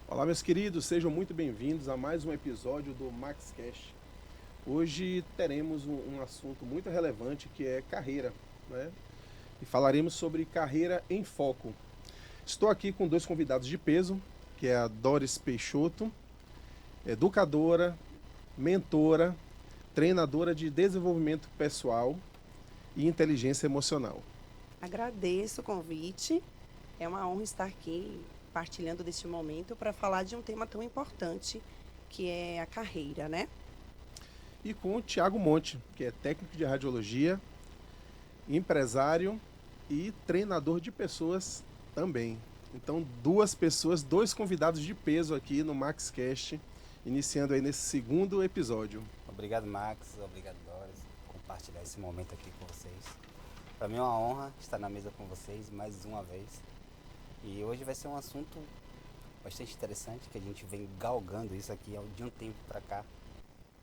Olá, meus queridos, sejam muito bem-vindos a mais um episódio do MaxCast. Hoje teremos um assunto muito relevante que é carreira, né? E falaremos sobre carreira em foco. Estou aqui com dois convidados de peso, que é a Doris Peixoto, educadora, mentora, treinadora de desenvolvimento pessoal e inteligência emocional. Agradeço o convite. É uma honra estar aqui partilhando deste momento para falar de um tema tão importante que é a carreira, né? E com o Tiago Monte, que é técnico de radiologia, empresário e treinador de pessoas também. Então, duas pessoas, dois convidados de peso aqui no MaxCast, iniciando aí nesse segundo episódio. Obrigado, Max. Obrigado, Doris, por compartilhar esse momento aqui com vocês. Para mim é uma honra estar na mesa com vocês mais uma vez. E hoje vai ser um assunto bastante interessante, que a gente vem galgando isso aqui de um tempo para cá.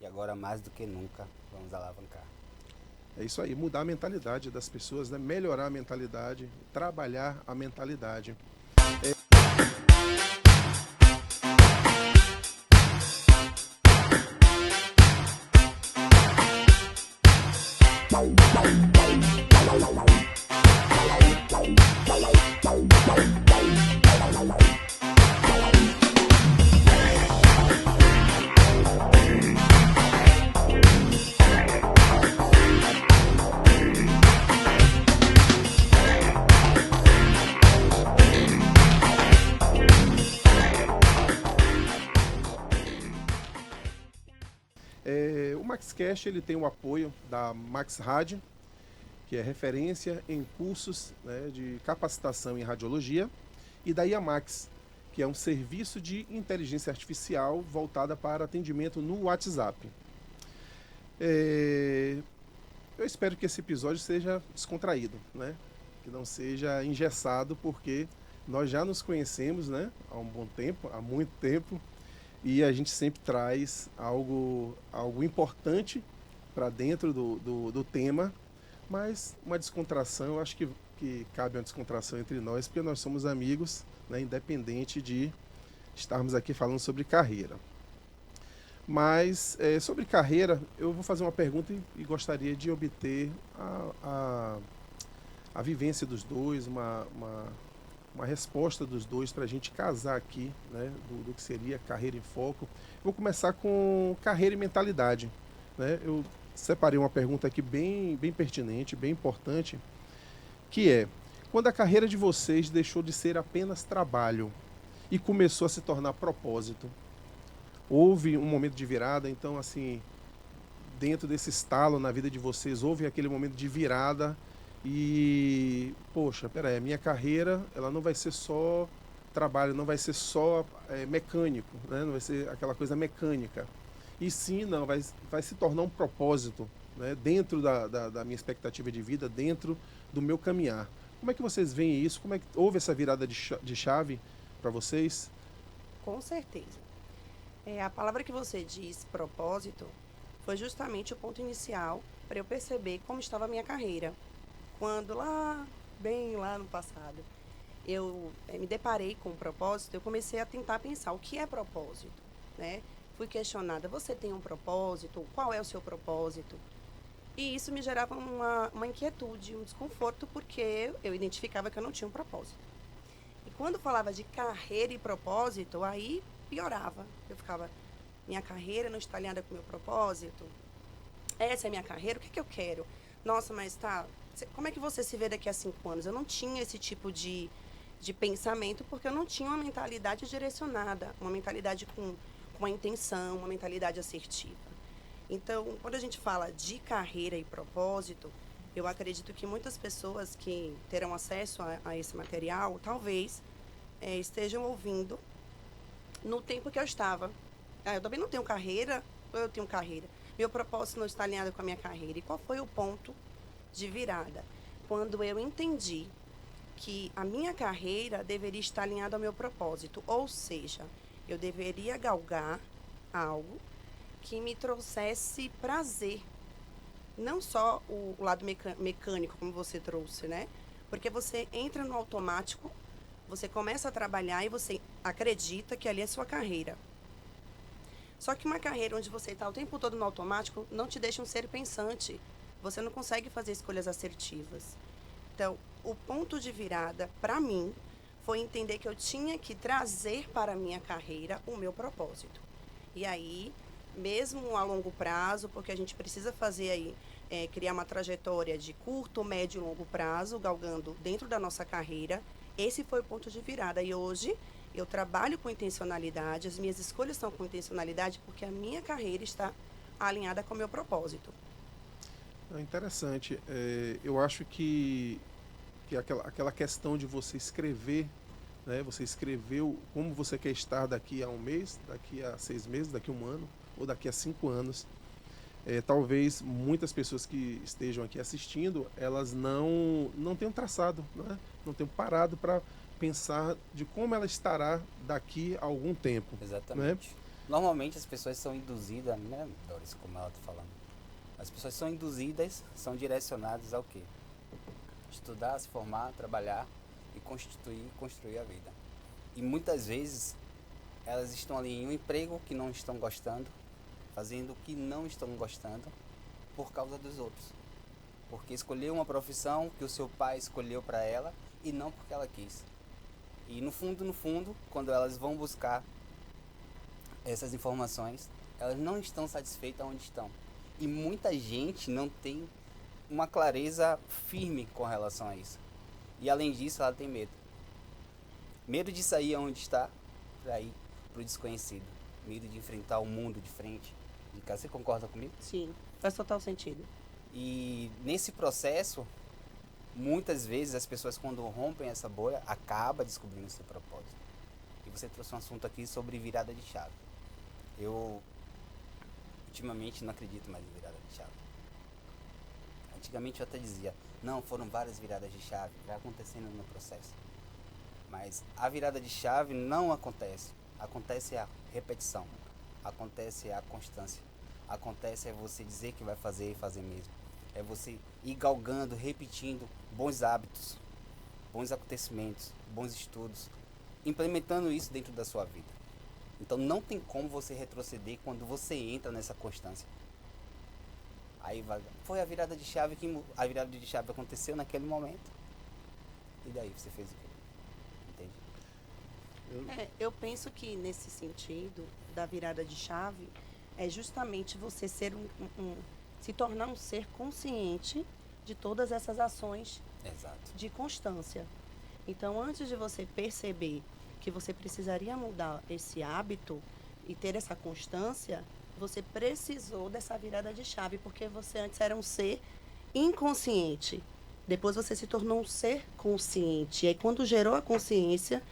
E agora, mais do que nunca, vamos alavancar. É isso aí, mudar a mentalidade das pessoas, né? Melhorar a mentalidade, trabalhar a mentalidade. O MaxCast ele tem o apoio da Max Rádio, que é referência em cursos, né, de capacitação em radiologia, e da IAMAX, que é um serviço de inteligência artificial voltada para atendimento no WhatsApp. Eu espero que esse episódio seja descontraído, né? Que não seja engessado, porque nós já nos conhecemos, né, há um bom tempo, há muito tempo, e a gente sempre traz algo importante para dentro do tema, mas uma descontração, eu acho que cabe uma descontração entre nós, porque nós somos amigos, né, independente de estarmos aqui falando sobre carreira. Mas sobre carreira, eu vou fazer uma pergunta e gostaria de obter a vivência dos dois, uma resposta dos dois para a gente casar aqui, né, do que seria carreira em foco. Vou começar com carreira e mentalidade, né? Eu separei uma pergunta aqui bem pertinente, bem importante, que é: quando a carreira de vocês deixou de ser apenas trabalho e começou a se tornar propósito? Houve um momento de virada, então assim, dentro desse estalo na vida de vocês, houve aquele momento de virada e, poxa, peraí, a minha carreira, ela não vai ser só trabalho, não vai ser só mecânico, né? Não vai ser aquela coisa mecânica. E sim, não, vai se tornar um propósito, né? Dentro da minha expectativa de vida, dentro do meu caminhar. Como é que vocês veem isso? Como é que houve essa virada de chave para vocês? Com certeza. A palavra que você diz, propósito, foi justamente o ponto inicial para eu perceber como estava a minha carreira. Quando bem lá no passado, eu me deparei com um propósito, eu comecei a tentar pensar o que é propósito, né? Fui questionada: você tem um propósito? Qual é o seu propósito? E isso me gerava uma inquietude, um desconforto, porque eu identificava que eu não tinha um propósito. E quando falava de carreira e propósito, aí piorava. Eu ficava: minha carreira não está alinhada com o meu propósito? Essa é a minha carreira? O que é que eu quero? Nossa, mas tá, como é que você se vê daqui a 5 anos? Eu não tinha esse tipo de pensamento, porque eu não tinha uma mentalidade direcionada, uma mentalidade com uma intenção, uma mentalidade assertiva. Então, quando a gente fala de carreira e propósito, eu acredito que muitas pessoas que terão acesso a esse material, talvez estejam ouvindo no tempo que eu estava. Eu também não tenho carreira, ou eu tenho carreira? Meu propósito não está alinhado com a minha carreira. E qual foi o ponto de virada? Quando eu entendi que a minha carreira deveria estar alinhada ao meu propósito, ou seja, eu deveria galgar algo que me trouxesse prazer, não só o lado mecânico, como você trouxe, né? Porque você entra no automático Você começa a trabalhar e você acredita que ali é sua carreira. Só que uma carreira onde você está o tempo todo no automático não te deixa um ser pensante. Você não consegue fazer escolhas assertivas. Então, o ponto de virada, para mim, foi entender que eu tinha que trazer para a minha carreira o meu propósito. E aí, mesmo a longo prazo, porque a gente precisa fazer aí, criar uma trajetória de curto, médio e longo prazo, galgando dentro da nossa carreira, esse foi o ponto de virada. E hoje, eu trabalho com intencionalidade, as minhas escolhas são com intencionalidade, porque a minha carreira está alinhada com o meu propósito. É interessante. Eu acho que aquela questão de você escrever, né? Você escreveu como você quer estar daqui a um mês, daqui a 6 meses, daqui a um ano ou daqui a 5 anos. Talvez muitas pessoas que estejam aqui assistindo, elas não tenham traçado, né? Não tenham parado para pensar de como ela estará daqui a algum tempo. Exatamente. Né? Normalmente as pessoas são induzidas, né, Doris, como ela está falando. As pessoas são induzidas, são direcionadas ao quê? Estudar, se formar, trabalhar e construir a vida. E muitas vezes elas estão ali em um emprego que não estão gostando, fazendo o que não estão gostando por causa dos outros. Porque escolheu uma profissão que o seu pai escolheu para ela e não porque ela quis. E no fundo, quando elas vão buscar essas informações, elas não estão satisfeitas onde estão. E muita gente não tem uma clareza firme com relação a isso. E além disso, ela tem medo. Medo de sair onde está, para ir para o desconhecido. Medo de enfrentar o mundo de frente. Você concorda comigo? Sim, faz total sentido. E nesse processo, muitas vezes as pessoas, quando rompem essa bolha, acabam descobrindo o seu propósito. E você trouxe um assunto aqui sobre virada de chave. Eu, ultimamente, não acredito mais em virada de chave. Antigamente eu até dizia, não, foram várias viradas de chave, vai acontecendo no processo. Mas a virada de chave não acontece. Acontece a repetição. Acontece a constância. Acontece você dizer que vai fazer e fazer mesmo. É você ir galgando, repetindo bons hábitos, bons acontecimentos, bons estudos, implementando isso dentro da sua vida. Então não tem como você retroceder quando você entra nessa constância. Aí foi a virada de chave a virada de chave aconteceu naquele momento. E daí você fez o quê? Entende? Eu penso que nesse sentido da virada de chave é justamente você ser se tornar um ser consciente de todas essas ações. Exato. De constância. Então, antes de você perceber que você precisaria mudar esse hábito e ter essa constância, você precisou dessa virada de chave, porque você antes era um ser inconsciente. Depois você se tornou um ser consciente. E aí, quando gerou a consciência,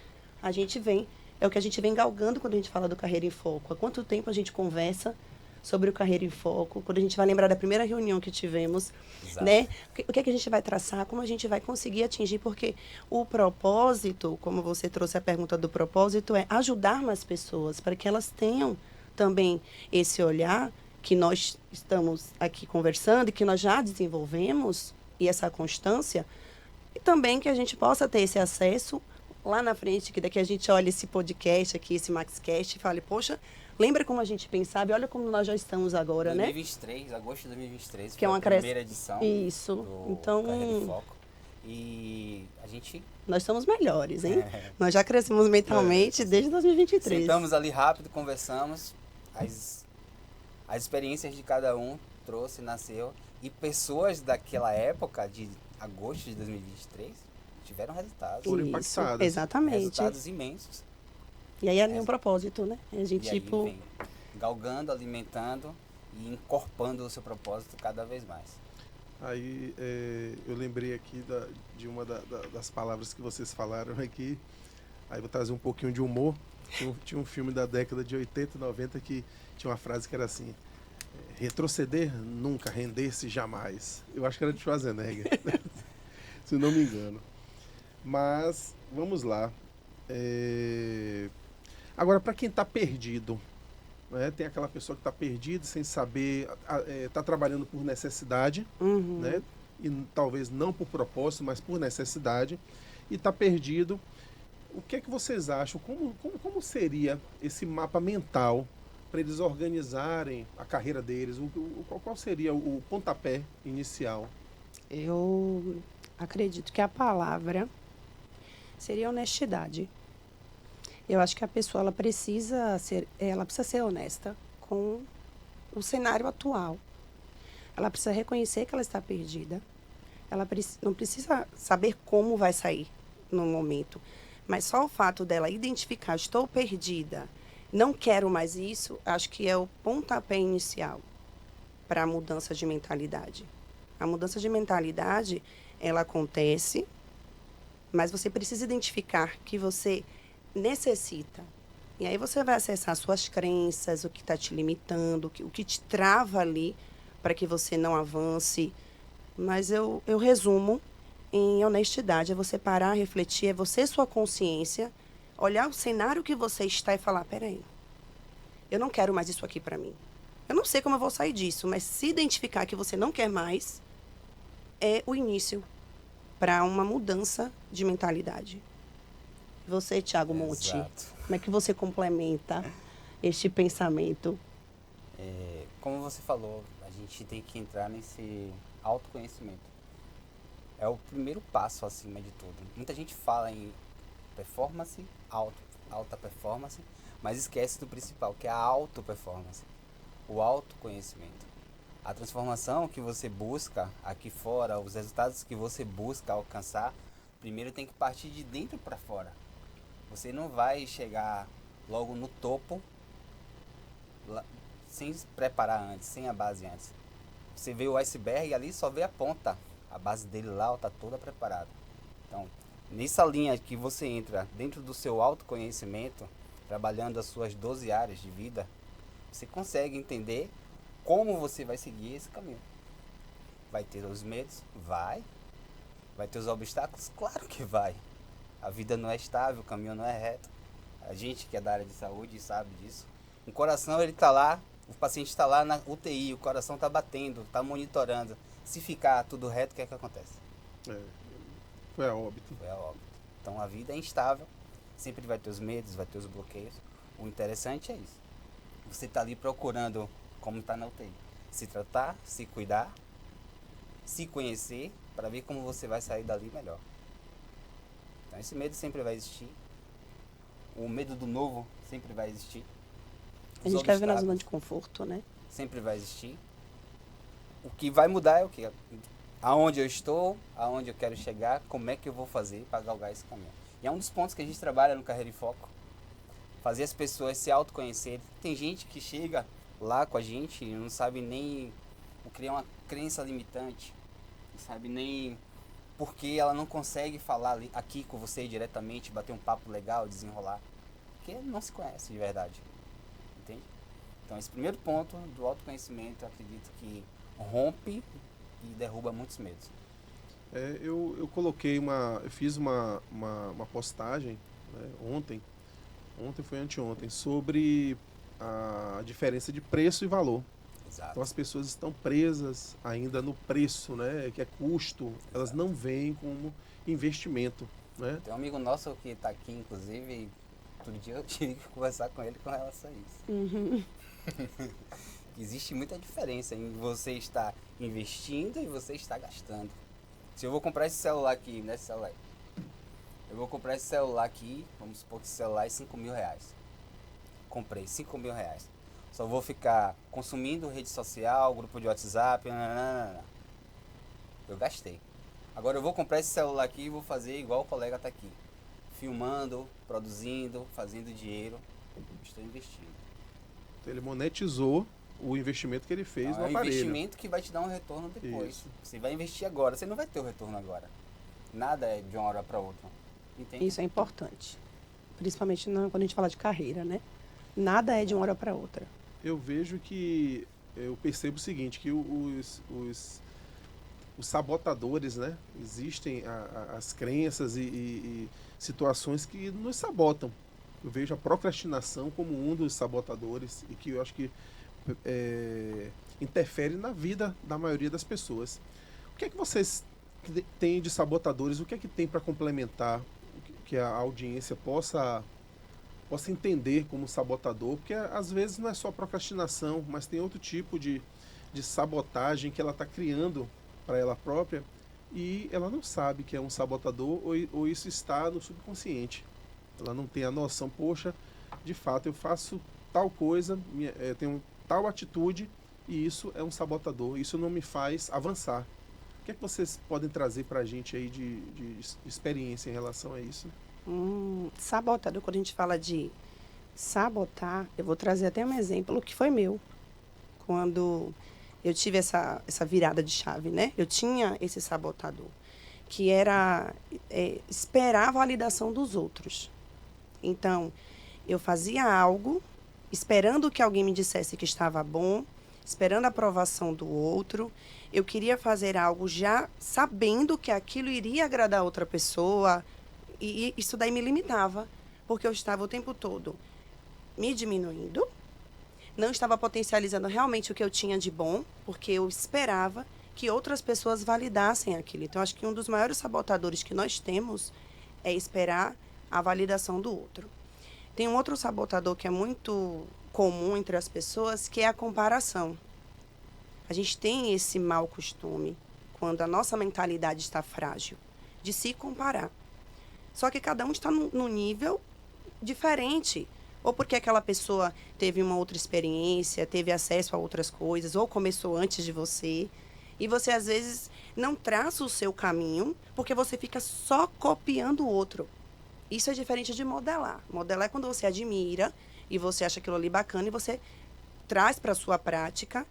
é o que a gente vem galgando quando a gente fala do Carreira em Foco. Há quanto tempo a gente conversa sobre o Carreira em Foco, quando a gente vai lembrar da primeira reunião que tivemos, Exato. né? O que é que a gente vai traçar, como a gente vai conseguir atingir, porque o propósito, como você trouxe a pergunta do propósito, é ajudar mais pessoas, para que elas tenham também esse olhar que nós estamos aqui conversando e que nós já desenvolvemos, e essa constância, e também que a gente possa ter esse acesso lá na frente, que daqui a gente olha esse podcast aqui, esse MaxCast, e fale, poxa, lembra como a gente pensava e olha como nós já estamos agora, 2023, né? Agosto de 2023, que é uma primeira edição Isso. do Então, Carreira em Foco. E a gente... Nós somos melhores, hein? Nós já crescemos mentalmente desde 2023. Sentamos ali rápido, conversamos, as experiências de cada um nasceu, e pessoas daquela época, de agosto de 2023, tiveram resultados. Foram impactadas. Exatamente. Resultados imensos. E aí é um propósito, né? A gente, E aí vem galgando, alimentando e encorpando o seu propósito cada vez mais. Aí eu lembrei aqui de uma das palavras que vocês falaram aqui. Aí vou trazer um pouquinho de humor. Tinha um filme da década de 80 e 90 que tinha uma frase que era assim: retroceder nunca, render-se jamais. Eu acho que era de Schwarzenegger, se não me engano. Mas vamos lá. Agora, para quem está perdido, né? Tem aquela pessoa que está perdida, sem saber, está trabalhando por necessidade, né? E talvez não por propósito, mas por necessidade, e está perdido. O que é que vocês acham? Como seria esse mapa mental para eles organizarem a carreira deles? Qual seria o pontapé inicial? Eu acredito que a palavra seria honestidade. Eu acho que a pessoa ela precisa ser honesta com o cenário atual. Ela precisa reconhecer que ela está perdida. Ela não precisa saber como vai sair no momento. Mas só o fato dela identificar, estou perdida, não quero mais isso, acho que é o pontapé inicial para a mudança de mentalidade. A mudança de mentalidade, ela acontece, mas você precisa identificar que você necessita. E aí você vai acessar suas crenças, o que está te limitando, o que te trava ali para que você não avance. Mas eu resumo em honestidade, é você parar, refletir, é você, sua consciência, olhar o cenário que você está e falar, peraí, eu não quero mais isso aqui para mim. Eu não sei como eu vou sair disso, mas se identificar que você não quer mais, é o início para uma mudança de mentalidade. Você, Thiago Monte, Exato. como é que você complementa este pensamento? Como você falou, a gente tem que entrar nesse autoconhecimento. É o primeiro passo acima de tudo. Muita gente fala em performance, alta performance, mas esquece do principal, que é a auto-performance, o autoconhecimento. A transformação que você busca aqui fora, os resultados que você busca alcançar, primeiro tem que partir de dentro para fora. Você não vai chegar logo no topo sem se preparar antes, sem a base antes. Você vê o iceberg e ali só vê a ponta. A base dele lá está toda preparada. Então, nessa linha que você entra dentro do seu autoconhecimento, trabalhando as suas 12 áreas de vida, você consegue entender como você vai seguir esse caminho. Vai ter os medos? Vai. Vai ter os obstáculos? Claro que vai. A vida não é estável, o caminho não é reto. A gente que é da área de saúde sabe disso. O coração, ele está lá, o paciente está lá na UTI, o coração está batendo, está monitorando. Se ficar tudo reto, o que é que acontece? Foi a óbito. Foi a óbito. Então a vida é instável, sempre vai ter os medos, vai ter os bloqueios. O interessante é isso. Você está ali procurando, como está na UTI, se tratar, se cuidar, se conhecer, para ver como você vai sair dali melhor. Então esse medo sempre vai existir. O medo do novo sempre vai existir. A gente quer viver na zona de conforto, né? Sempre vai existir. O que vai mudar é o que? Aonde eu estou, aonde eu quero chegar, como é que eu vou fazer para galgar esse caminho. E é um dos pontos que a gente trabalha no Carreira em Foco. Fazer as pessoas se autoconhecerem. Tem gente que chega lá com a gente e não sabe nem o que é uma crença limitante. Não sabe nem por que ela não consegue falar aqui com você diretamente, bater um papo legal, desenrolar. Porque não se conhece de verdade. Entende? Então esse primeiro ponto do autoconhecimento, eu acredito que rompe e derruba muitos medos. Eu coloquei eu fiz uma postagem, né, ontem foi anteontem, sobre a diferença de preço e valor. Exato. Então as pessoas estão presas ainda no preço, né, que é custo, elas não veem como investimento, né? Tem um amigo nosso que está aqui, inclusive, outro dia eu tive que conversar com ele com relação a isso. Uhum. Existe muita diferença em você estar investindo e você estar gastando. Se eu vou comprar esse celular aqui, nesse celular, eu vou comprar esse celular aqui, vamos supor que esse celular é 5 mil reais. Comprei 5 mil reais. Só vou ficar consumindo rede social, grupo de WhatsApp, nananana. Eu gastei. Agora eu vou comprar esse celular aqui e vou fazer igual o colega está aqui. Filmando, produzindo, fazendo dinheiro. Estou investindo. Então, ele monetizou o investimento que ele fez Então, no aparelho. É um investimento que vai te dar um retorno depois. Isso. Você vai investir agora, você não vai ter o retorno agora. Nada é de uma hora para outra. Entende? Isso é importante. Principalmente quando a gente fala de carreira, né? Nada é de uma hora para outra. Eu vejo que, eu percebo o seguinte, que os sabotadores, né? Existem as crenças e situações que nos sabotam. Eu vejo a procrastinação como um dos sabotadores e que eu acho que interfere na vida da maioria das pessoas. O que é que vocês têm de sabotadores? O que é que tem para complementar? que a audiência possa entender como sabotador, porque às vezes não é só procrastinação, mas tem outro tipo de sabotagem que ela está criando para ela própria e ela não sabe que é um sabotador ou isso está no subconsciente. Ela não tem a noção, poxa, de fato eu faço tal coisa, tenho tal atitude e isso é um sabotador, isso não me faz avançar. O que é que vocês podem trazer para a gente aí de experiência em relação a isso? Sabotador, quando a gente fala de sabotar, eu vou trazer até um exemplo que foi meu. Quando eu tive essa virada de chave, né? Eu tinha esse sabotador, que era esperar a validação dos outros. Então, eu fazia algo, esperando que alguém me dissesse que estava bom, esperando a aprovação do outro. Eu queria fazer algo já sabendo que aquilo iria agradar a outra pessoa, e isso daí me limitava, porque eu estava o tempo todo me diminuindo, não estava potencializando realmente o que eu tinha de bom, porque eu esperava que outras pessoas validassem aquilo. Então, acho que um dos maiores sabotadores que nós temos é esperar a validação do outro. Tem um outro sabotador que é muito comum entre as pessoas, que é a comparação. A gente tem esse mau costume, quando a nossa mentalidade está frágil, de se comparar. Só que cada um está num nível diferente. Ou porque aquela pessoa teve uma outra experiência, teve acesso a outras coisas, ou começou antes de você. E você, às vezes, não traça o seu caminho, porque você fica só copiando o outro. Isso é diferente de modelar. Modelar é quando você admira e você acha aquilo ali bacana e você traz para a sua prática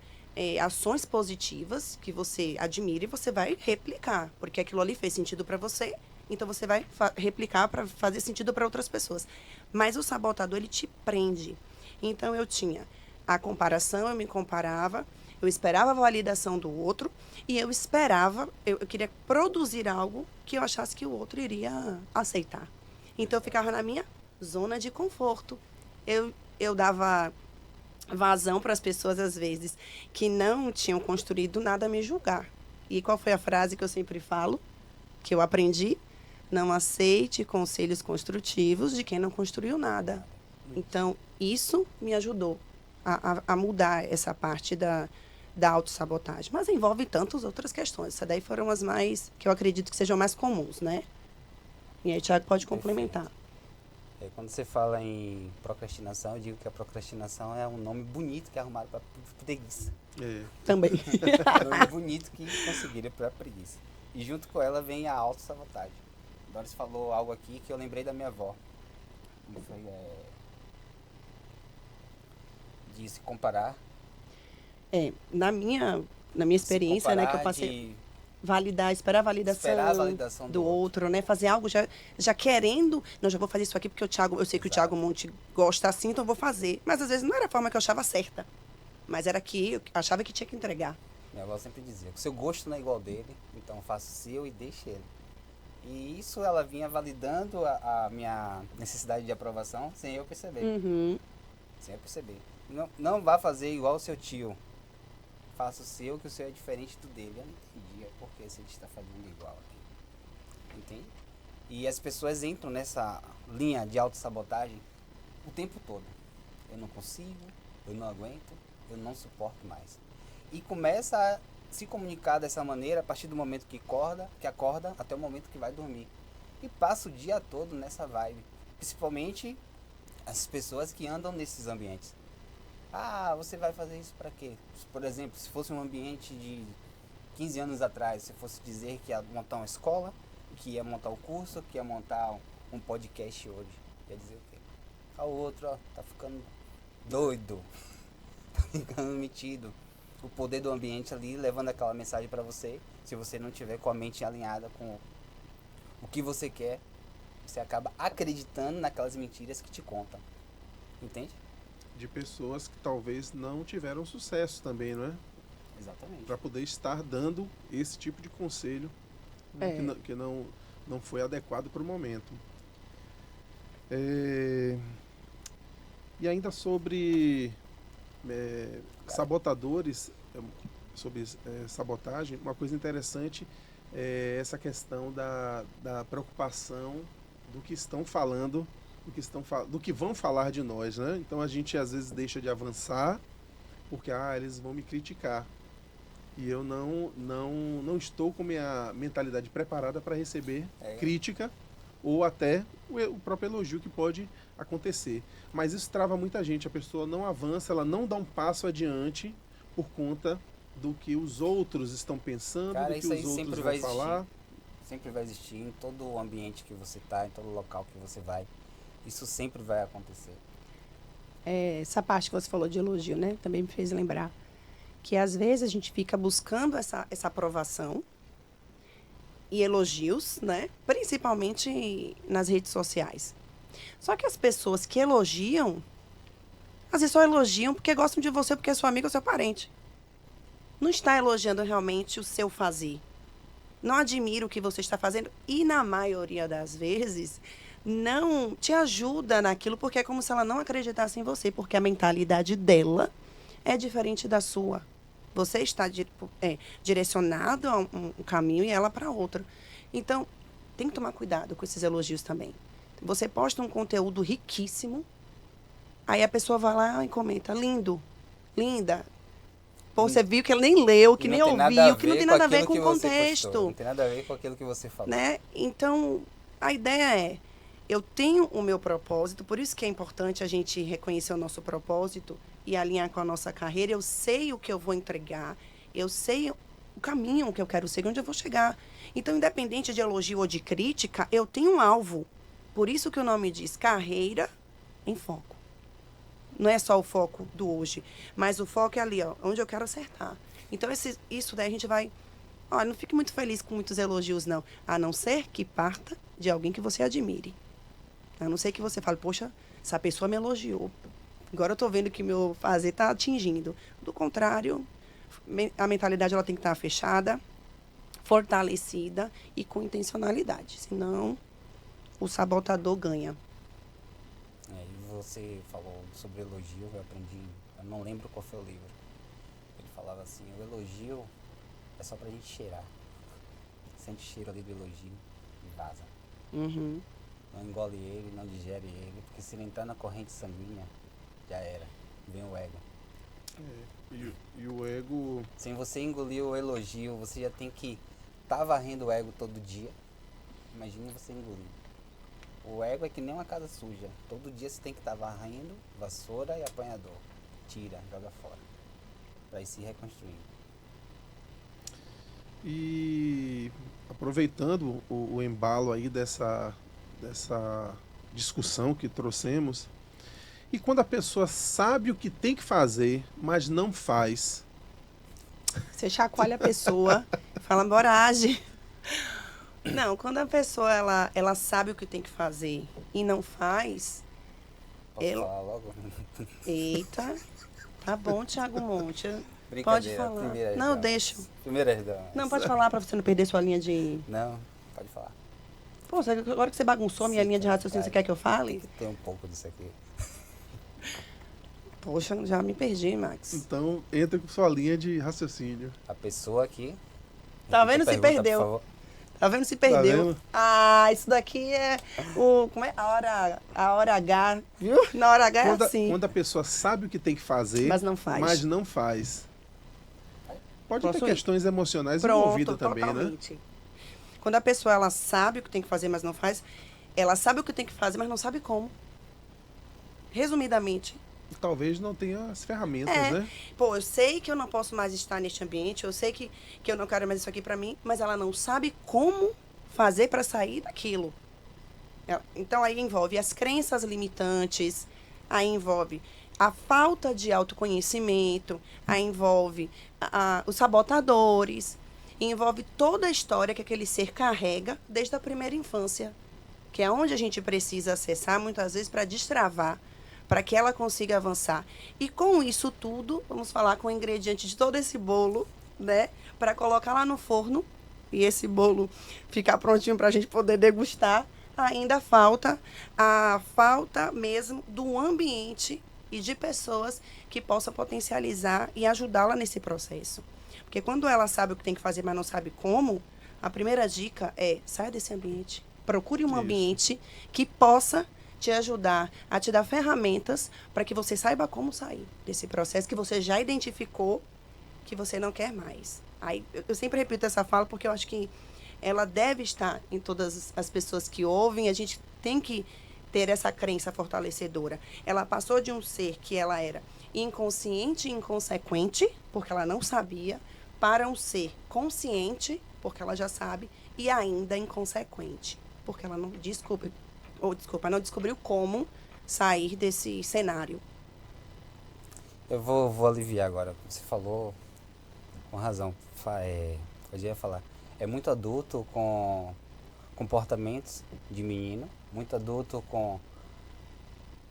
ações positivas que você admira e você vai replicar, porque aquilo ali fez sentido para você, então você vai replicar para fazer sentido para outras pessoas. Mas o sabotador, ele te prende. Então, eu tinha a comparação, eu me comparava, eu esperava a validação do outro e eu esperava, eu queria produzir algo que eu achasse que o outro iria aceitar. Então, eu ficava na minha zona de conforto. Eu dava vazão para as pessoas, às vezes, que não tinham construído nada a me julgar. E qual foi a frase que eu sempre falo, que eu aprendi? Não aceite conselhos construtivos de quem não construiu nada. Então, isso me ajudou a mudar essa parte da autossabotagem. Mas envolve tantas outras questões. Essas daí foram as mais, que eu acredito que sejam mais comuns, né? E aí o Thiago pode complementar. Quando você fala em procrastinação, eu digo que a procrastinação é um nome bonito que arrumaram para preguiça. Também. Um nome bonito que conseguiram para preguiça. E junto com ela vem a autossabotagem. Doris falou algo aqui que eu lembrei da minha avó. Foi, de se comparar. Na minha experiência, né, que eu passei... esperar a validação do outro, né? Fazer algo já querendo, não, já vou fazer isso aqui porque eu sei que o Thiago Monte gosta assim, então eu vou fazer. Mas às vezes não era a forma que eu achava certa, mas era que eu achava que tinha que entregar. Minha avó sempre dizia, o seu gosto não é igual dele, então faça o seu e deixe ele. E isso ela vinha validando a minha necessidade de aprovação sem eu perceber. Sem eu perceber. Não vá fazer igual o seu tio. Faça o seu, que o seu é diferente do dele. Eu não entendia por que ele está fazendo igual aqui. Entende? E as pessoas entram nessa linha de autossabotagem o tempo todo. Eu não consigo, eu não aguento, eu não suporto mais. E começa a se comunicar dessa maneira a partir do momento que acorda até o momento que vai dormir. E passa o dia todo nessa vibe. Principalmente as pessoas que andam nesses ambientes. Ah, você vai fazer isso para quê? Por exemplo, se fosse um ambiente de 15 anos atrás, se fosse dizer que ia montar uma escola, que ia montar um curso, que ia montar um podcast hoje, quer dizer o quê? O outro, ó, tá ficando doido, tá ficando metido. O poder do ambiente ali, levando aquela mensagem para você, se você não tiver com a mente alinhada com o que você quer, você acaba acreditando naquelas mentiras que te contam. Entende? De pessoas que talvez não tiveram sucesso também, não é? Exatamente. Para poder estar dando esse tipo de conselho que não foi adequado para o momento. E ainda sobre sabotadores, sobre sabotagem, uma coisa interessante é essa questão da preocupação do que estão falando, do que vão falar de nós, né? Então a gente às vezes deixa de avançar porque eles vão me criticar. E eu não estou com minha mentalidade preparada para receber crítica ou até o próprio elogio que pode acontecer. Mas isso trava muita gente. A pessoa não avança, ela não dá um passo adiante por conta do que os outros estão pensando, Cara, do que isso aí os outros sempre vão vai falar. existir. Sempre vai existir em todo o ambiente que você está, em todo local que você vai. Isso sempre vai acontecer. Essa parte que você falou de elogio, né? Também me fez lembrar que às vezes a gente fica buscando essa aprovação e elogios, né? Principalmente nas redes sociais. Só que as pessoas que elogiam, às vezes só elogiam porque gostam de você, porque é seu amigo ou seu parente. Não está elogiando realmente o seu fazer. Não admira o que você está fazendo e, na maioria das vezes, não te ajuda naquilo porque é como se ela não acreditasse em você, porque a mentalidade dela é diferente da sua. Você está direcionado a um caminho e ela para outro. Então, tem que tomar cuidado com esses elogios também. Você posta um conteúdo riquíssimo, aí a pessoa vai lá e comenta, lindo, linda. Pô, você viu que ele nem leu, que nem ouviu, que não tem nada a ver com o contexto. Não tem nada a ver com aquilo que você falou. Né? Então, a ideia é, eu tenho o meu propósito, por isso que é importante a gente reconhecer o nosso propósito e alinhar com a nossa carreira. Eu sei o que eu vou entregar, eu sei o caminho que eu quero seguir, onde eu vou chegar. Então, independente de elogio ou de crítica, eu tenho um alvo. Por isso que o nome diz carreira em foco. Não é só o foco do hoje, mas o foco é ali, onde eu quero acertar. Então, isso daí a gente vai... Olha, não fique muito feliz com muitos elogios, não. A não ser que parta de alguém que você admire. A não ser que você fale, poxa, essa pessoa me elogiou. Agora eu estou vendo que meu fazer está atingindo. Do contrário, a mentalidade ela tem que estar fechada, fortalecida e com intencionalidade. Senão, o sabotador ganha. E você falou sobre elogio, eu aprendi, eu não lembro qual foi o livro. Ele falava assim, o elogio é só pra gente cheirar. Sente o cheiro ali do elogio e vaza. Uhum. Não engole ele, não digere ele, porque se ele entrar na corrente sanguínea, já era. Vem o ego. E o ego... Sem você engolir o elogio, você já tem que estar varrendo o ego todo dia. Imagine você engolir. O ego é que nem uma casa suja. Todo dia você tem que estar varrendo, vassoura e apanhador. Tira, joga fora. Pra ir se reconstruindo. E aproveitando o embalo aí dessa discussão que trouxemos, e quando a pessoa sabe o que tem que fazer, mas não faz. Você chacoalha a pessoa, fala, bora, age. Não, quando a pessoa ela sabe o que tem que fazer e não faz... Posso falar logo? Eita, tá bom, Thiago Monte. Pode Brincadeira, falar. primeiras Não, damas. deixa. Primeiras damas. Não, pode falar pra você não perder sua linha de... Não, pode falar. Pô, agora que você bagunçou a minha linha de raciocínio, você quer que eu fale? Tem um pouco disso aqui. Poxa, já me perdi, Max. Então, entra com sua linha de raciocínio. A pessoa aqui... Tá repita vendo? a Se pergunta, perdeu. por favor. Tá vendo? Se perdeu. vendo? Isso daqui é como é? A hora H, viu? Na hora H é assim. Quando a pessoa sabe o que tem que fazer, Mas não faz. mas não faz. Pode Posso ter ir? questões emocionais Pronto, envolvidas também, né? totalmente. Quando a pessoa ela sabe o que tem que fazer, mas não faz, ela sabe o que tem que fazer, mas não sabe como. Resumidamente. Talvez não tenha as ferramentas, né? Pô, eu sei que eu não posso mais estar neste ambiente, eu sei que eu não quero mais isso aqui pra mim, mas ela não sabe como fazer pra sair daquilo. Então, aí envolve as crenças limitantes, aí envolve a falta de autoconhecimento, aí envolve os sabotadores, envolve toda a história que aquele ser carrega desde a primeira infância, que é onde a gente precisa acessar muitas vezes para destravar, para que ela consiga avançar. E com isso tudo, vamos falar com o ingrediente de todo esse bolo, né? Para colocar lá no forno e esse bolo ficar prontinho para a gente poder degustar. Ainda falta a falta mesmo do ambiente e de pessoas que possam potencializar e ajudá-la nesse processo. Porque quando ela sabe o que tem que fazer, mas não sabe como, a primeira dica é: saia desse ambiente. Procure um Isso. ambiente que possa te ajudar a te dar ferramentas para que você saiba como sair desse processo que você já identificou que você não quer mais. Aí eu sempre repito essa fala porque eu acho que ela deve estar em todas as pessoas que ouvem. A gente tem que ter essa crença fortalecedora. Ela passou de um ser que ela era inconsciente e inconsequente, porque ela não sabia, para um ser consciente, porque ela já sabe, e ainda inconsequente, porque ela não não descobriu como sair desse cenário. Eu vou aliviar agora. Você falou com razão. Eu ia falar. É muito adulto com comportamentos de menino, muito adulto com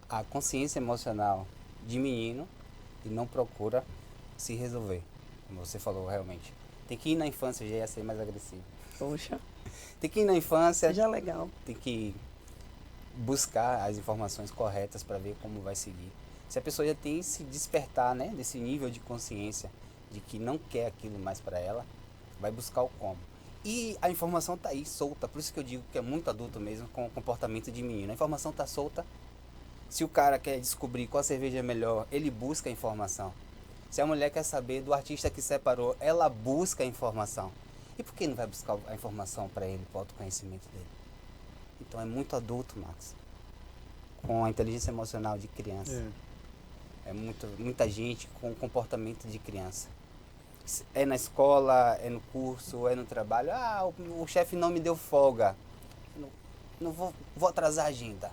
a consciência emocional de menino e não procura se resolver, como você falou realmente. Tem que ir na infância, já ia ser mais agressivo. Poxa, Tem que ir na infância, seja legal. tem que buscar as informações corretas para ver como vai seguir. Se a pessoa já tem se despertar, né, desse nível de consciência de que não quer aquilo mais para ela, vai buscar o como. E a informação tá aí solta, por isso que eu digo que é muito adulto mesmo com o comportamento de menino. A informação tá solta. Se o cara quer descobrir qual cerveja é melhor, ele busca a informação. Se a mulher quer saber do artista que separou, ela busca a informação. E por que não vai buscar a informação para ele, para o autoconhecimento dele? Então é muito adulto, Max. Com a inteligência emocional de criança. É muita gente com comportamento de criança. É na escola, é no curso, é no trabalho. Ah, o chefe não me deu folga. Não vou atrasar a agenda.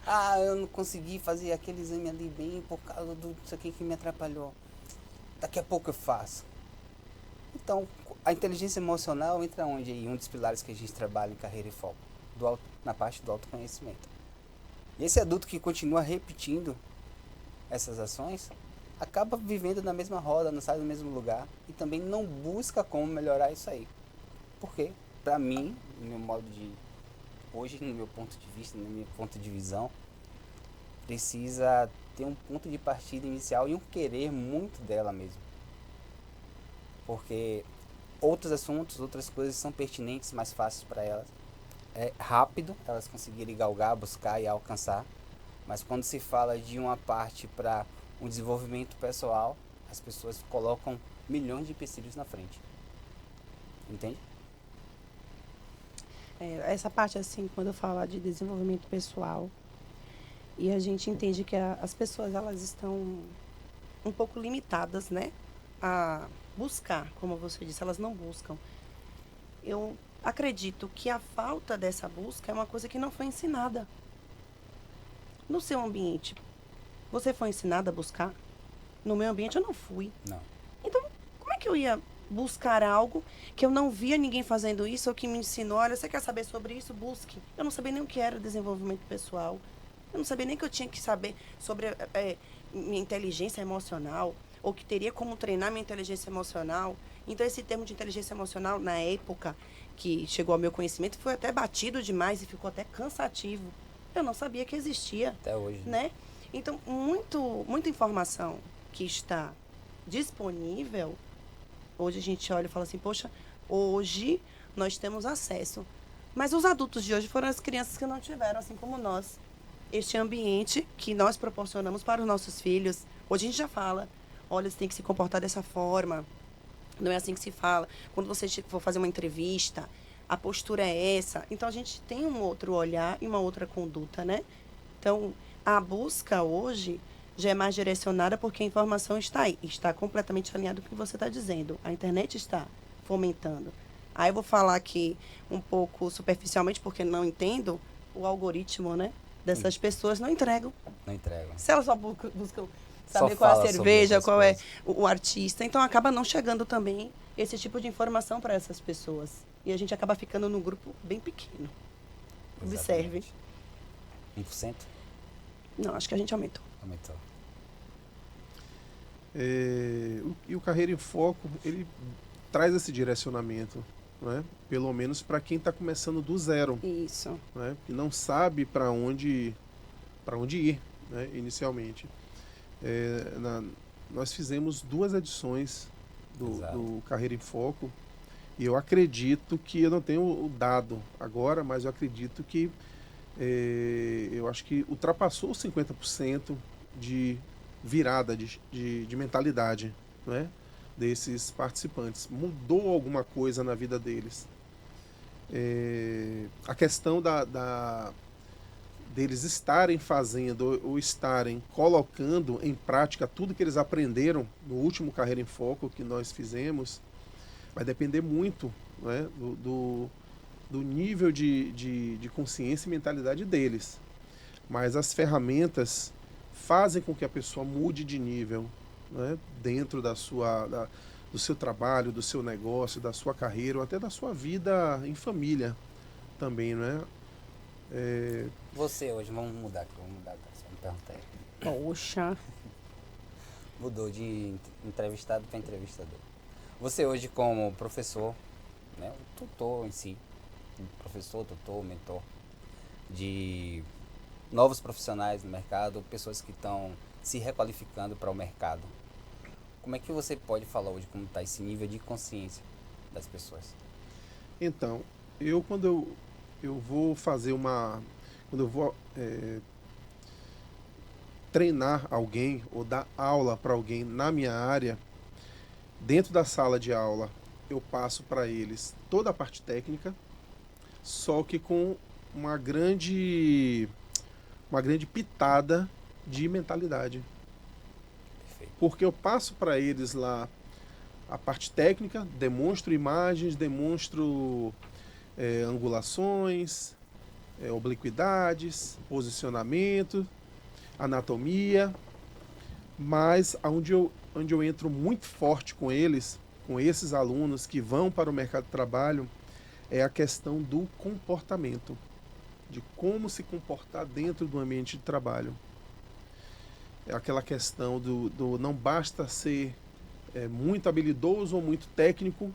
Ah, eu não consegui fazer aquele exame ali bem por causa do isso aqui que me atrapalhou. Daqui a pouco eu faço. Então, a inteligência emocional entra onde aí? Um dos pilares que a gente trabalha em Carreira e Foco, na parte do autoconhecimento. E esse adulto que continua repetindo essas ações, acaba vivendo na mesma roda, não sai do mesmo lugar e também não busca como melhorar isso aí. Porque, para mim, no meu modo de... Hoje, no meu ponto de vista, no meu ponto de visão, precisa ter um ponto de partida inicial e um querer muito dela mesmo. Porque outros assuntos, outras coisas são pertinentes, mais fáceis para elas. É rápido elas conseguirem galgar, buscar e alcançar. Mas quando se fala de uma parte para um desenvolvimento pessoal, as pessoas colocam milhões de empecilhos na frente. Entende? Essa parte, assim, quando eu falo de desenvolvimento pessoal, e a gente entende que as pessoas, elas estão um pouco limitadas, né, a buscar, como você disse, elas não buscam. Eu acredito que a falta dessa busca é uma coisa que não foi ensinada. No seu ambiente, você foi ensinada a buscar? No meu ambiente, eu não fui. Não. Então, como é que eu ia buscar algo que eu não via ninguém fazendo isso ou que me ensinou? Olha, você quer saber sobre isso? Busque. Eu não sabia nem o que era desenvolvimento pessoal. Eu não sabia nem que eu tinha que saber sobre minha inteligência emocional ou que teria como treinar minha inteligência emocional. Então, esse termo de inteligência emocional, na época que chegou ao meu conhecimento, foi até batido demais e ficou até cansativo. Eu não sabia que existia. Até hoje. Né? Então, muita informação que está disponível, hoje a gente olha e fala assim, poxa, hoje nós temos acesso. Mas os adultos de hoje foram as crianças que não tiveram, assim como nós, este ambiente que nós proporcionamos para os nossos filhos. Hoje a gente já fala, olha, você tem que se comportar dessa forma, não é assim que se fala. Quando você for fazer uma entrevista, a postura é essa. Então, a gente tem um outro olhar e uma outra conduta, né? Então, a busca hoje já é mais direcionada porque a informação está aí, está completamente alinhado com o que você está dizendo. A internet está fomentando. Aí eu vou falar aqui um pouco superficialmente, porque não entendo, o algoritmo, né, dessas pessoas não entregam. Não entregam. Se elas só buscam Só saber qual é a fala sobre cerveja, outras qual é coisas. o artista, então acaba não chegando também esse tipo de informação para essas pessoas. E a gente acaba ficando num grupo bem pequeno. Observe. Exatamente. 1%? Não, acho que a gente aumentou. Aumentou. E o Carreira em Foco, ele traz esse direcionamento, né? Pelo menos para quem está começando do zero, Isso. né? Que não sabe para onde ir, né? Inicialmente. Nós fizemos 2 edições Exato. do Carreira em Foco E eu acredito que, eu não tenho o dado agora, mas eu acredito que, eu acho que ultrapassou os 50% de virada de mentalidade, não é? Desses participantes. Mudou alguma coisa na vida deles. A questão deles estarem fazendo ou estarem colocando em prática tudo que eles aprenderam no último Carreira em Foco que nós fizemos, vai depender muito, né, do nível de consciência e mentalidade deles. Mas as ferramentas fazem com que a pessoa mude de nível, né, dentro do seu trabalho, do seu negócio, da sua carreira, ou até da sua vida em família também, né? Você hoje, vamos mudar aqui, você me pergunta aí. Poxa. Mudou de entrevistado para entrevistador. Você hoje como professor, né, o tutor em si, professor, tutor, mentor, de novos profissionais no mercado, pessoas que estão se requalificando para o mercado. Como é que você pode falar hoje como está esse nível de consciência das pessoas? Então, quando eu vou fazer quando eu vou treinar alguém ou dar aula para alguém na minha área, dentro da sala de aula, eu passo para eles toda a parte técnica, só que com uma grande pitada de mentalidade. Perfeito. Porque eu passo para eles lá a parte técnica, demonstro imagens, demonstro angulações, obliquidades, posicionamento, anatomia, mas onde eu entro muito forte com eles, com esses alunos que vão para o mercado de trabalho, é a questão do comportamento, de como se comportar dentro do ambiente de trabalho. É aquela questão do não basta ser muito habilidoso ou muito técnico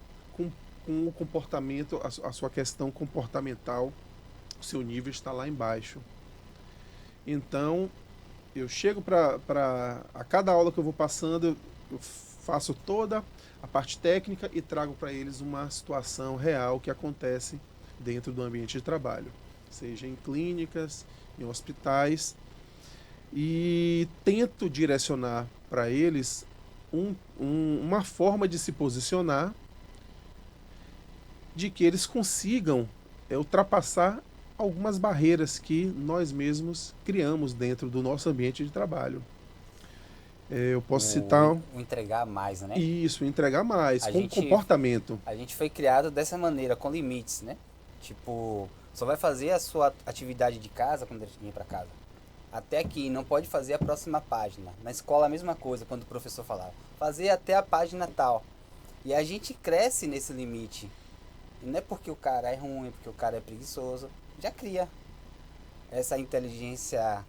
com o comportamento, a sua questão comportamental, o seu nível está lá embaixo. Então, eu chego a cada aula que eu vou passando, eu faço toda a parte técnica e trago para eles uma situação real que acontece dentro do ambiente de trabalho, seja em clínicas, em hospitais, e tento direcionar para eles uma forma de se posicionar, de que eles consigam ultrapassar algumas barreiras que nós mesmos criamos dentro do nosso ambiente de trabalho. Eu posso citar... O entregar mais, né? Isso, entregar mais, comportamento. A gente foi criado dessa maneira, com limites, né? Tipo, só vai fazer a sua atividade de casa quando a gente vem para casa. Até aqui, não pode fazer a próxima página. Na escola a mesma coisa, quando o professor falava. Fazer até a página tal. E a gente cresce nesse limite. E não é porque o cara é ruim, porque o cara é preguiçoso. Já cria essa inteligência